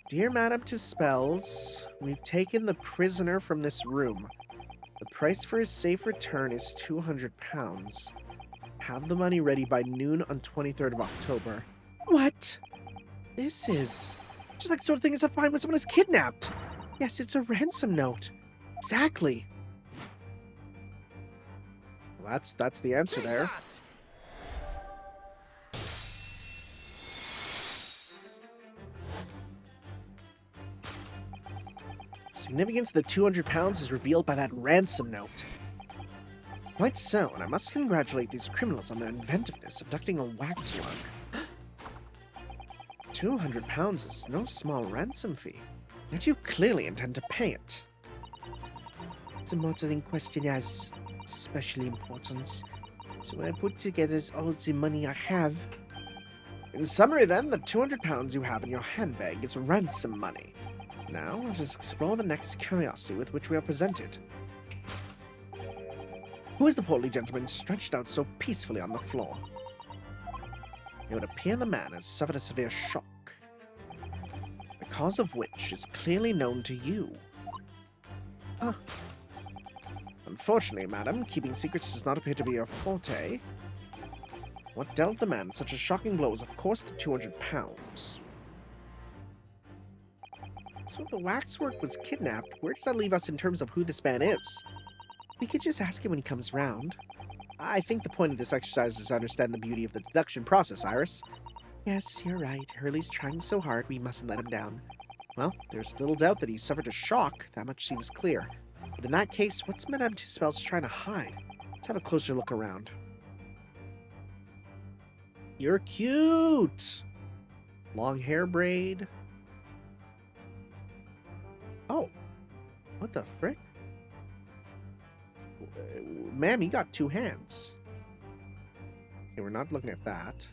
Dear Madame Tusspells, we've taken the prisoner from this room. The price for his safe return is 200 pounds. Have the money ready by noon on 23rd of October. What? This is just like the sort of thing is find when someone is kidnapped. Yes, it's a ransom note. Exactly. Well, that's the answer there. Significance of the 200 pounds is revealed by that ransom note. Quite so, and I must congratulate these criminals on their inventiveness abducting a waxwork. 200 pounds is no small ransom fee, yet you clearly intend to pay it. It's a matter in question has special importance, so I put together all the money I have. In summary then, the 200 pounds you have in your handbag is ransom money. Now, let us explore the next curiosity with which we are presented. Who is the portly gentleman stretched out so peacefully on the floor? It would appear the man has suffered a severe shock, the cause of which is clearly known to you. Unfortunately, madam, keeping secrets does not appear to be your forte. What dealt the man such a shocking blow is, of course, the 200 pounds. So if the waxwork was kidnapped, where does that leave us in terms of who this man is? We could just ask him when he comes round. I think the point of this exercise is to understand the beauty of the deduction process, Iris. Yes, you're right. Hurley's trying so hard, we mustn't let him down. Well, there's little doubt that he suffered a shock, that much seems clear. But in that case, what's Madame Tusspells trying to hide? Let's have a closer look around. You're cute! Long hair braid. Oh, what the frick? Ma'am, you got two hands. Okay, we're not looking at that.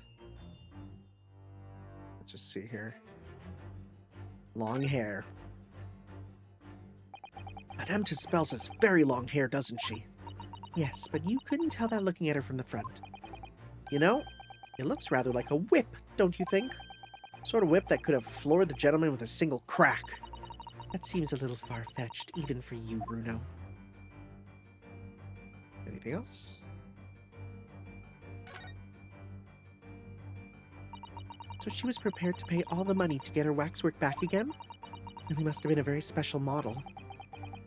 Let's just see here. Long hair. Madame Tusspells has very long hair, doesn't she? Yes, but you couldn't tell that looking at her from the front. You know, it looks rather like a whip, don't you think? Sort of whip that could have floored the gentleman with a single crack. That seems a little far-fetched, even for you, Bruno. Anything else? So she was prepared to pay all the money to get her waxwork back again? Really must have been a very special model.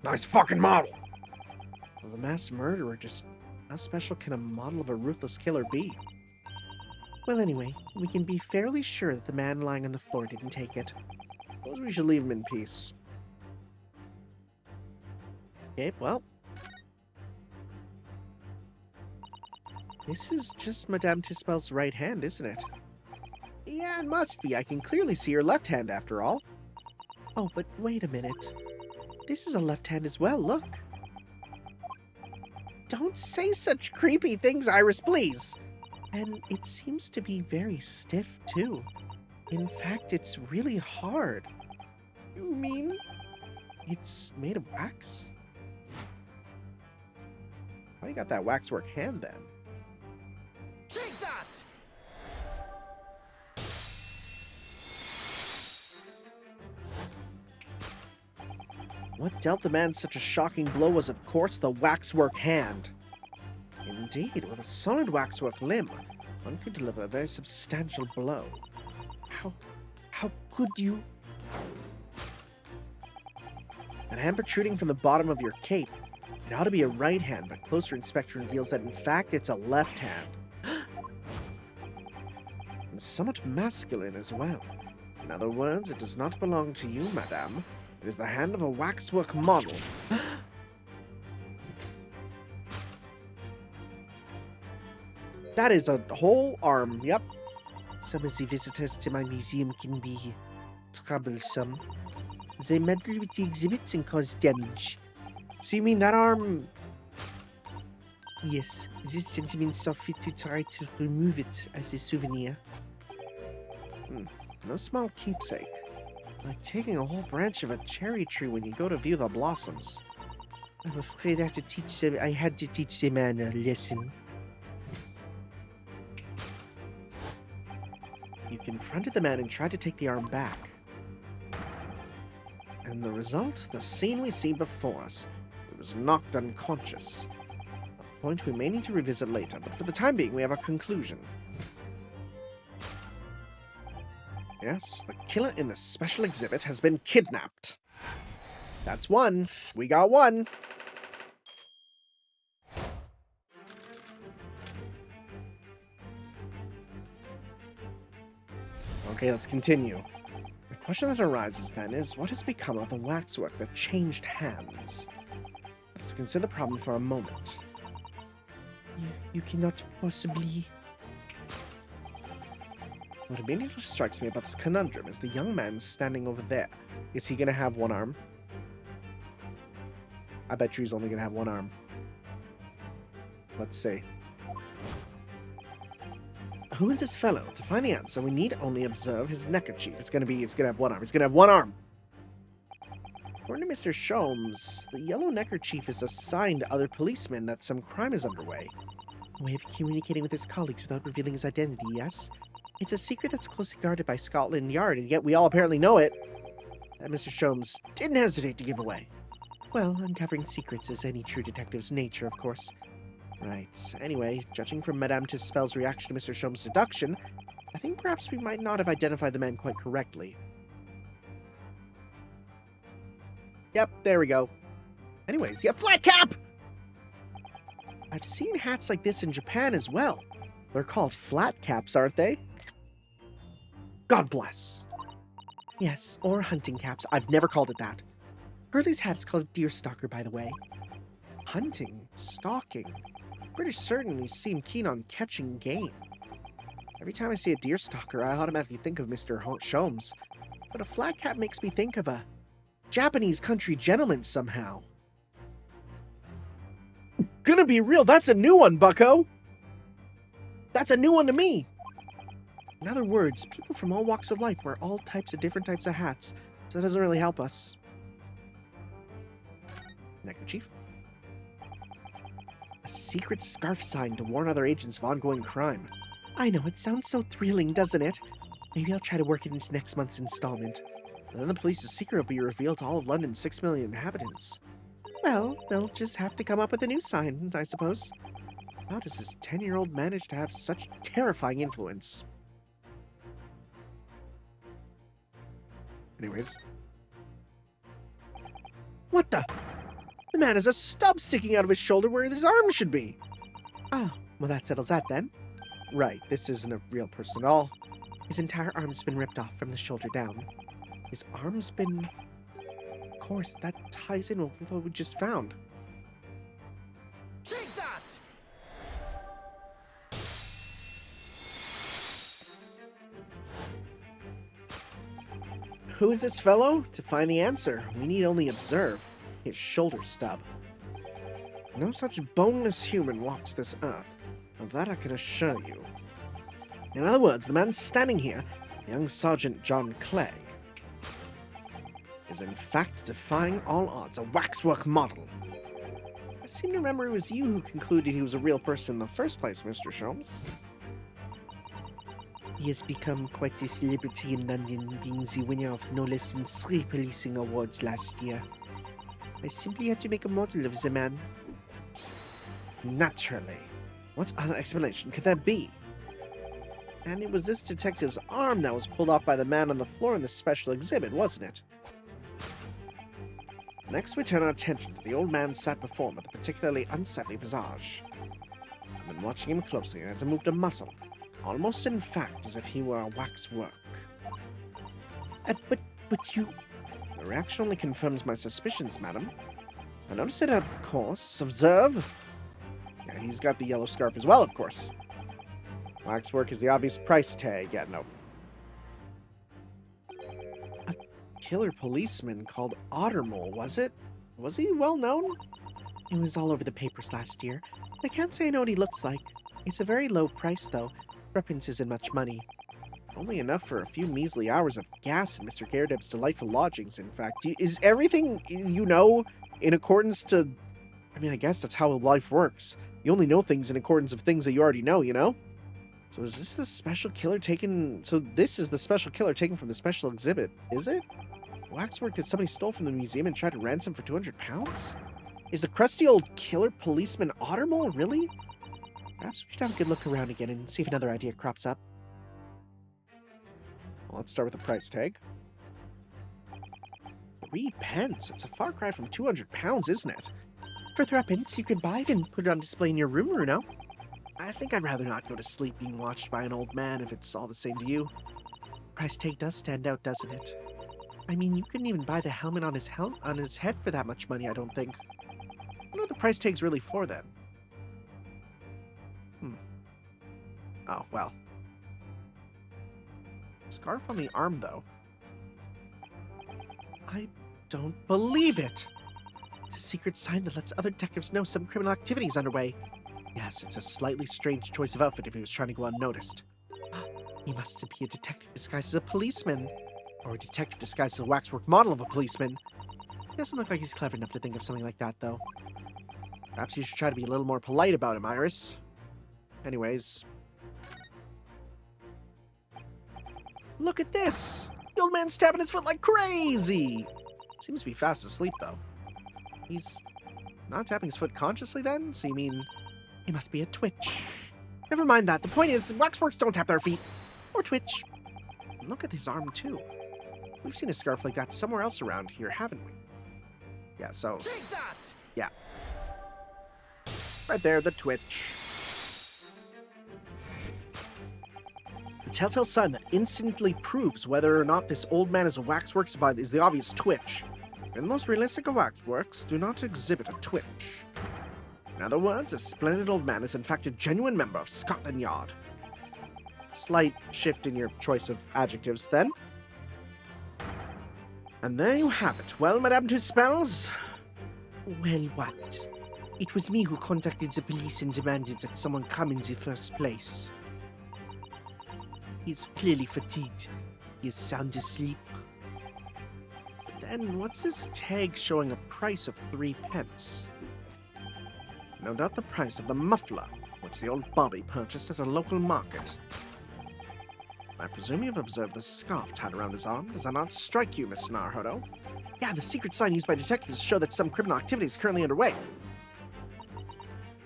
Nice fucking model. Well, the mass murderer, just how special can a model of a ruthless killer be? Well, anyway, we can be fairly sure that the man lying on the floor didn't take it. Suppose we should leave him in peace. Okay, well. This is just Madame Tusspells' right hand, isn't it? Yeah, it must be. I can clearly see her left hand after all. Oh, but wait a minute. This is a left hand as well, look. Don't say such creepy things, Iris, please. And it seems to be very stiff, too. In fact, it's really hard. You mean it's made of wax? How you got that waxwork hand, then? Take that! What dealt the man such a shocking blow was, of course, the waxwork hand. Indeed, with a solid waxwork limb, one could deliver a very substantial blow. How could you? That hand protruding from the bottom of your cape. It ought to be a right hand, but closer inspection reveals that in fact it's a left hand. And somewhat masculine as well. In other words, it does not belong to you, madame. It is the hand of a waxwork model. That is a whole arm, yep. Some of the visitors to my museum can be troublesome. They meddle with the exhibits and cause damage. So you mean that arm? Yes, this gentleman saw fit to try to remove it as a souvenir. No small keepsake. Like taking a whole branch of a cherry tree when you go to view the blossoms. I'm afraid I had to teach the man a lesson. You confronted the man and tried to take the arm back. And the result? The scene we see before us. It was knocked unconscious. A point we may need to revisit later, but for the time being we have a conclusion. Yes, the killer in the special exhibit has been kidnapped. That's one. We got one. Okay, let's continue. The question that arises then is, what has become of the waxwork that changed hands? Let's consider the problem for a moment. You cannot possibly... What immediately strikes me about this conundrum is the young man standing over there. Is he going to have one arm? I bet you he's only going to have one arm. Let's see. Who is this fellow? To find the answer, we need only observe his neckerchief. It's going to have one arm. He's going to have one arm. According to Mr. Sholmes, the yellow neckerchief is a sign to other policemen that some crime is underway. A way of communicating with his colleagues without revealing his identity, yes? It's a secret that's closely guarded by Scotland Yard, and yet we all apparently know it. That Mr. Sholmes didn't hesitate to give away. Well, uncovering secrets is any true detective's nature, of course. Right. Anyway, judging from Madame Tusspells' reaction to Mr. Sholmes' deduction, I think perhaps we might not have identified the man quite correctly. Yep, there we go. Anyways, yeah, flat cap! I've seen hats like this in Japan as well. They're called flat caps, aren't they? God bless. Yes, or hunting caps. I've never called it that. Hurley's hat is called deer stalker, by the way. Hunting, stalking. British certainly seem keen on catching game. Every time I see a deer stalker, I automatically think of Mr. Sholmes. But a flat cap makes me think of a Japanese country gentleman somehow. Gonna be real, that's a new one, bucko! That's a new one to me! In other words, people from all walks of life wear all types of different types of hats, so that doesn't really help us. Neckerchief. A secret scarf sign to warn other agents of ongoing crime. I know, it sounds so thrilling, doesn't it? Maybe I'll try to work it into next month's installment. And then the police's secret will be revealed to all of London's 6 million inhabitants. Well, they'll just have to come up with a new sign, I suppose. How does this 10-year-old manage to have such terrifying influence? Anyways. What the? The man has a stub sticking out of his shoulder where his arm should be. Oh, well that settles that then. Right, this isn't a real person at all. His entire arm's been ripped off from the shoulder down. His arm's been... Of course, that ties in with what we just found. Take that! Who is this fellow? To find the answer, we need only observe his shoulder stub. No such boneless human walks this earth. Of that I can assure you. In other words, the man standing here, young Sergeant John Clay, is in fact defying all odds, a waxwork model. I seem to remember it was you who concluded he was a real person in the first place, Mr. Sholmes. He has become quite a celebrity in London, being the winner of no less than 3 policing awards last year. I simply had to make a model of the man. Naturally. What other explanation could there be? And it was this detective's arm that was pulled off by the man on the floor in the special exhibit, wasn't it? Next we turn our attention to the old man sat before him with a particularly unsightly visage. I've been watching him closely and hasn't moved a muscle, almost in fact as if he were a waxwork. But you... The reaction only confirms my suspicions, madam. I noticed it, of course. Observe. Yeah, he's got the yellow scarf as well, of course. Waxwork is the obvious price tag. Yeah, no. A killer policeman called Ottermole, was it? Was he well known? It was all over the papers last year. I can't say I know what he looks like. It's a very low price, though. Reference isn't much money. Only enough for a few measly hours of gas in Mr. Gairdeb's delightful lodgings, in fact. Is everything you know in accordance to... I mean, I guess that's how life works. You only know things in accordance of things that you already know, you know? So is this the special killer taken... So this is the special killer taken from the special exhibit, is it? Waxwork that somebody stole from the museum and tried to ransom for 200 pounds? Is the crusty old killer policeman Ottermole, really? Perhaps we should have a good look around again and see if another idea crops up. Well, let's start with the price tag. 3 pence? It's a far cry from 200 pounds, isn't it? For 3 pence, you could buy it and put it on display in your room, Bruno. I think I'd rather not go to sleep being watched by an old man if it's all the same to you. Price tag does stand out, doesn't it? I mean, you couldn't even buy the helmet on his head for that much money, I don't think. I wonder what the price tag's really for, then. Oh, well. Scarf on the arm, though. I don't believe it! It's a secret sign that lets other detectives know some criminal activity is underway. Yes, it's a slightly strange choice of outfit if he was trying to go unnoticed. He must be a detective disguised as a policeman. Or a detective disguised as a waxwork model of a policeman. He doesn't look like he's clever enough to think of something like that, though. Perhaps you should try to be a little more polite about him, Iris. Anyways... Look at this! The old man's tapping his foot like crazy! Seems to be fast asleep, though. He's not tapping his foot consciously, then? So you mean... He must be a twitch. Never mind that. The point is, waxworks don't tap their feet. Or twitch. And look at his arm, too. We've seen a scarf like that somewhere else around here, haven't we? Yeah, so... Take that! Yeah. Right there, the twitch. The telltale sign that instantly proves whether or not this old man is a waxwork is the obvious twitch. And the most realistic of waxworks do not exhibit a twitch. In other words, this splendid old man is in fact a genuine member of Scotland Yard. Slight shift in your choice of adjectives, then. And there you have it. Well, Madame Tusspells? Well, what? It was me who contacted the police and demanded that someone come in the first place. He's clearly fatigued. He is sound asleep. But then, what's this tag showing a price of 3 pence? No doubt the price of the muffler, which the old Bobby purchased at a local market. I presume you've observed the scarf tied around his arm. Does that not strike you, Miss Narhodo? Yeah, the secret sign used by detectives to show that some criminal activity is currently underway.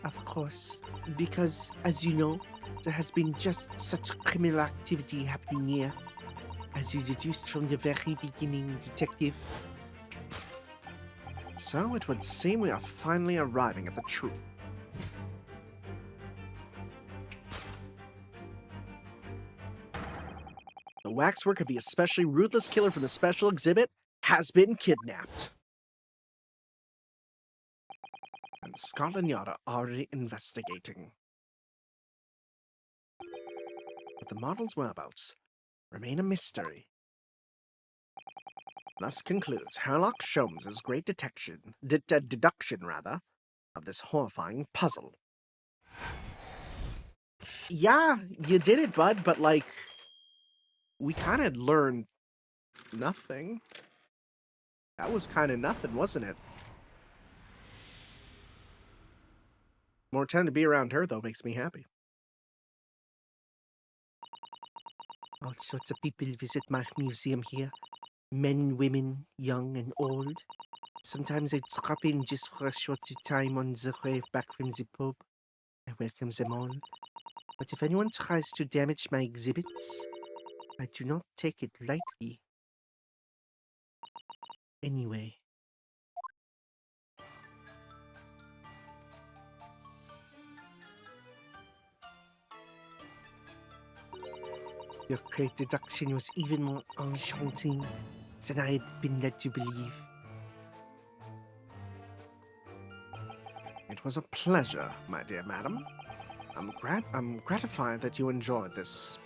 Of course, because, as you know, there has been just such criminal activity happening here, as you deduced from the very beginning, Detective. So it would seem we are finally arriving at the truth. The waxwork of the especially ruthless killer from the special exhibit has been kidnapped. And Scotland Yard are already investigating. But the model's whereabouts remain a mystery. Thus concludes Herlock Sholmes' great deduction, of this horrifying puzzle. Yeah, you did it, bud, but, like, we kind of learned nothing. That was kind of nothing, wasn't it? More time to be around her, though, makes me happy. All sorts of people visit my museum here. Men and women, young and old. Sometimes I drop in just for a short time on the way back from the pub. I welcome them all. But if anyone tries to damage my exhibits, I do not take it lightly. Anyway. Your great deduction was even more enchanting than I had been led to believe. It was a pleasure, my dear madam. I'm gratified that you enjoyed this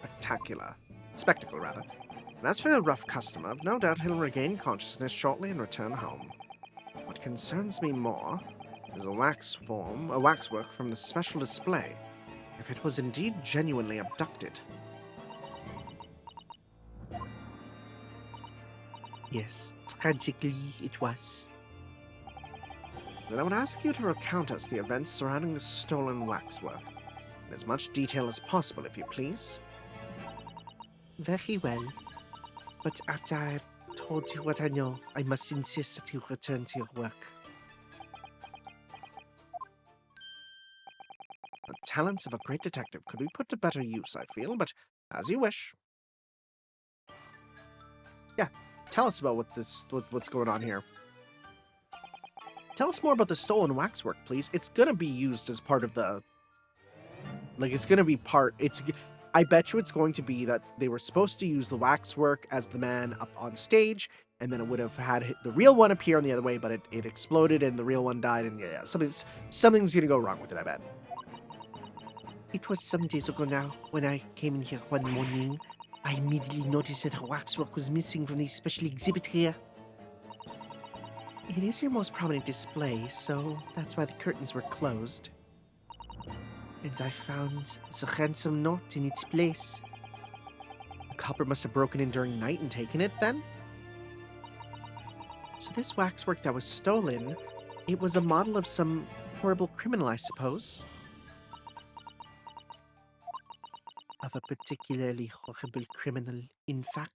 spectacle. And as for your rough customer, I've no doubt he'll regain consciousness shortly and return home. What concerns me more is a waxwork from the special display, if it was indeed genuinely abducted. Yes, tragically it was. Then I would ask you to recount us the events surrounding the stolen waxwork, in as much detail as possible, if you please. Very well. But after I've told you what I know, I must insist that you return to your work. The talents of a great detective could be put to better use, I feel, but as you wish. Yeah, tell us about what's going on here. Tell us more about the stolen waxwork, please. It's gonna be used as part of the... Like, it's gonna be part... I bet you it's going to be that they were supposed to use the waxwork as the man up on stage, and then it would have had the real one appear on the other way, but it exploded and the real one died, and yeah, something's gonna go wrong with it, I bet. It was some days ago now, when I came in here one morning. I immediately noticed that her waxwork was missing from the special exhibit here. It is your most prominent display, so that's why the curtains were closed. And I found the ransom note in its place. The copper must have broken in during night and taken it, then? So this waxwork that was stolen, it was a model of some horrible criminal, I suppose? Of a particularly horrible criminal, in fact.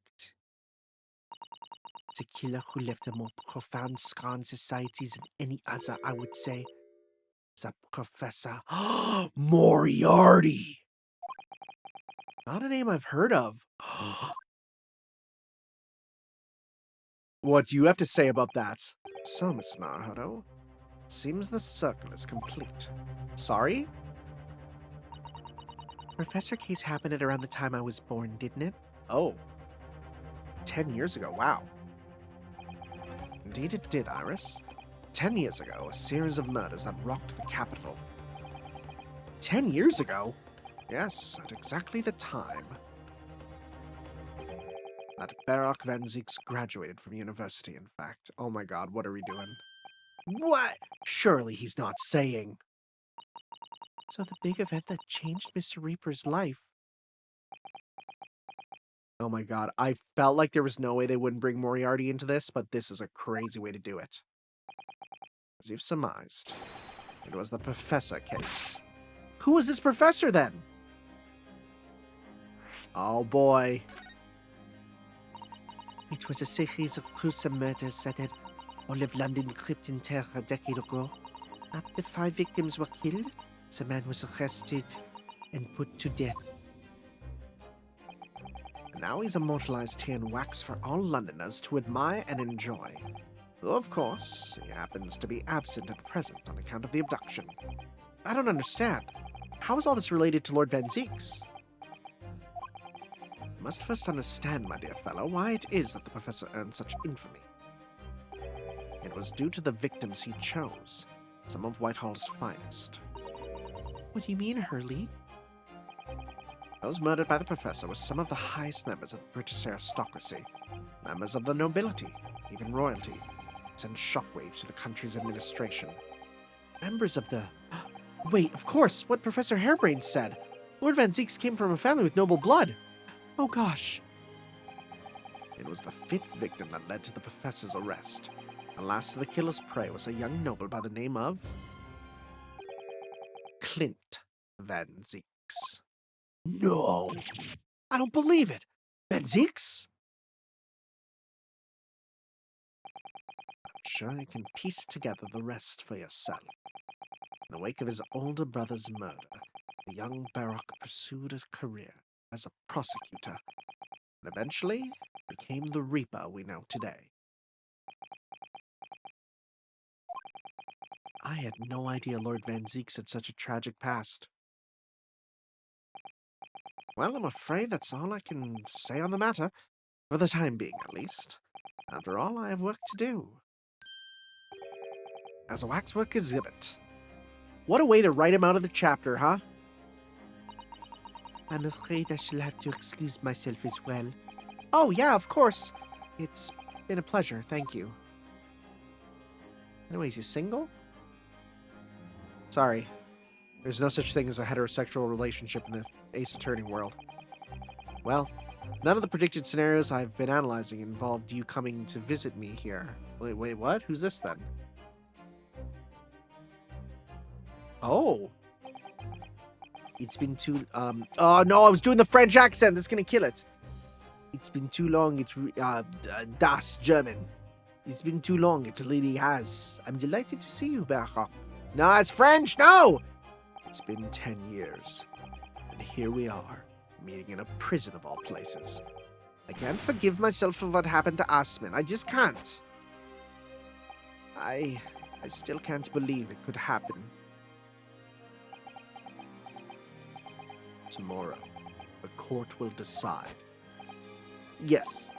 A killer who left a more profound scar on society than any other, I would say. The Professor Moriarty! Not a name I've heard of. What do you have to say about that? So, Miss Naruto, seems the circle is complete. Sorry? Professor Case happened at around the time I was born, didn't it? Oh. 10 years ago, wow. Indeed it did, Iris. 10 years ago, a series of murders that rocked the capital. 10 years ago? Yes, at exactly the time that Barak Van Zieks graduated from university, in fact. Oh my god, what are we doing? What? Surely he's not saying. So the big event that changed Mr. Reaper's life. Oh my god, I felt like there was no way they wouldn't bring Moriarty into this, but this is a crazy way to do it. As you've surmised, it was the Professor Case. Who was this professor, then? Oh boy. It was a series of gruesome murders that had all of London gripped in terror a decade ago. After 5 victims were killed, the man was arrested and put to death. Now he's immortalized here in wax for all Londoners to admire and enjoy. Though, of course, he happens to be absent at present on account of the abduction. I don't understand. How is all this related to Lord Van Zeeks? You must first understand, my dear fellow, why it is that the professor earned such infamy. It was due to the victims he chose, some of Whitehall's finest. What do you mean, Hurley? Those murdered by the professor were some of the highest members of the British aristocracy, members of the nobility, even royalty, send shockwaves to the country's administration. Members of the... Wait, of course, what Professor Harebrained said. Lord Van Zeeks came from a family with noble blood. Oh gosh. It was the 5th victim that led to the professor's arrest. The last of the killer's prey was a young noble by the name of... Clint Van Zeeks. No! I don't believe it! Van Zeeks? I'm sure you can piece together the rest for yourself. In the wake of his older brother's murder, the young Baroque pursued a career as a prosecutor, and eventually became the Reaper we know today. I had no idea Lord Van Zeeks had such a tragic past. Well, I'm afraid that's all I can say on the matter, for the time being at least. After all, I have work to do. As a waxwork exhibit. What a way to write him out of the chapter, huh? I'm afraid I shall have to excuse myself as well. Oh, yeah, of course. It's been a pleasure, thank you. Anyways, you single? Sorry. There's no such thing as a heterosexual relationship in the Ace Attorney world. Well, none of the predicted scenarios I've been analyzing involved you coming to visit me here. Wait, what? Who's this then? Oh. It's been too, oh no, I was doing the French accent. That's gonna kill it. It's been too long. It's, das German. It's been too long. It really has. I'm delighted to see you, Baroque. No, it's French. No! It's been 10 years. And here we are, meeting in a prison of all places. I can't forgive myself for what happened to Asman. I just can't. I still can't believe it could happen. Tomorrow, the court will decide. Yes,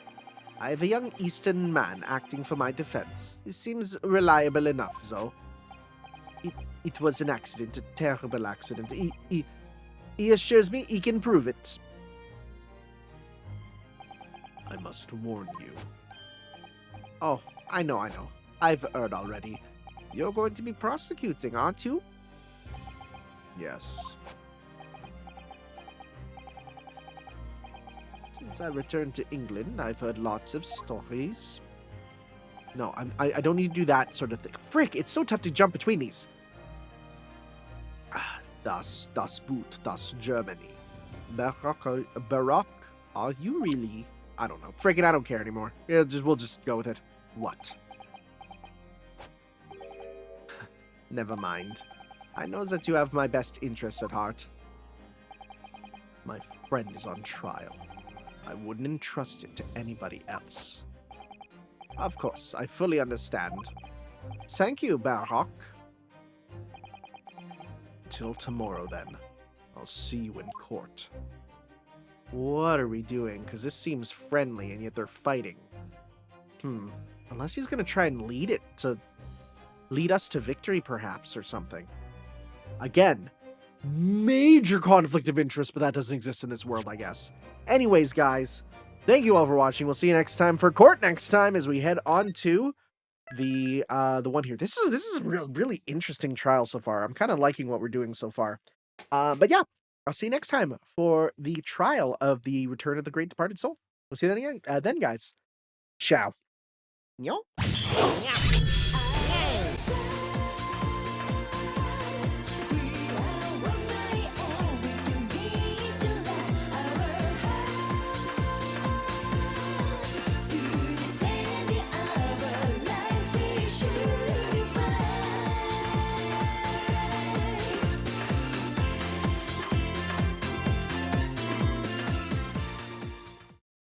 I have a young Eastern man acting for my defense. He seems reliable enough, though. It was an accident, a terrible accident. He assures me he can prove it. I must warn you. Oh, I know. I've heard already. You're going to be prosecuting, aren't you? Yes. Since I returned to England, I've heard lots of stories. No, I don't need to do that sort of thing. Frick, it's so tough to jump between these. Das Boot, das Germany. Baroque, are you really? I don't know. Frickin', I don't care anymore. Yeah, we'll just go with it. What? Never mind. I know that you have my best interests at heart. My friend is on trial. I wouldn't entrust it to anybody else. Of course, I fully understand. Thank you, Baroque. Till tomorrow, then. I'll see you in court. What are we doing? Because this seems friendly, and yet they're fighting. Unless he's going to try and lead us to victory, perhaps, or something. Again, major conflict of interest, but that doesn't exist in this world, I guess. Anyways, guys, thank you all for watching. We'll see you next time for court next time as we head on to the one here. This is a really interesting trial so far. I'm kind of liking what we're doing so far. But yeah, I'll see you next time for the trial of the Return of the Great Departed Soul. We'll see you then again. Then, guys. Ciao. Yo.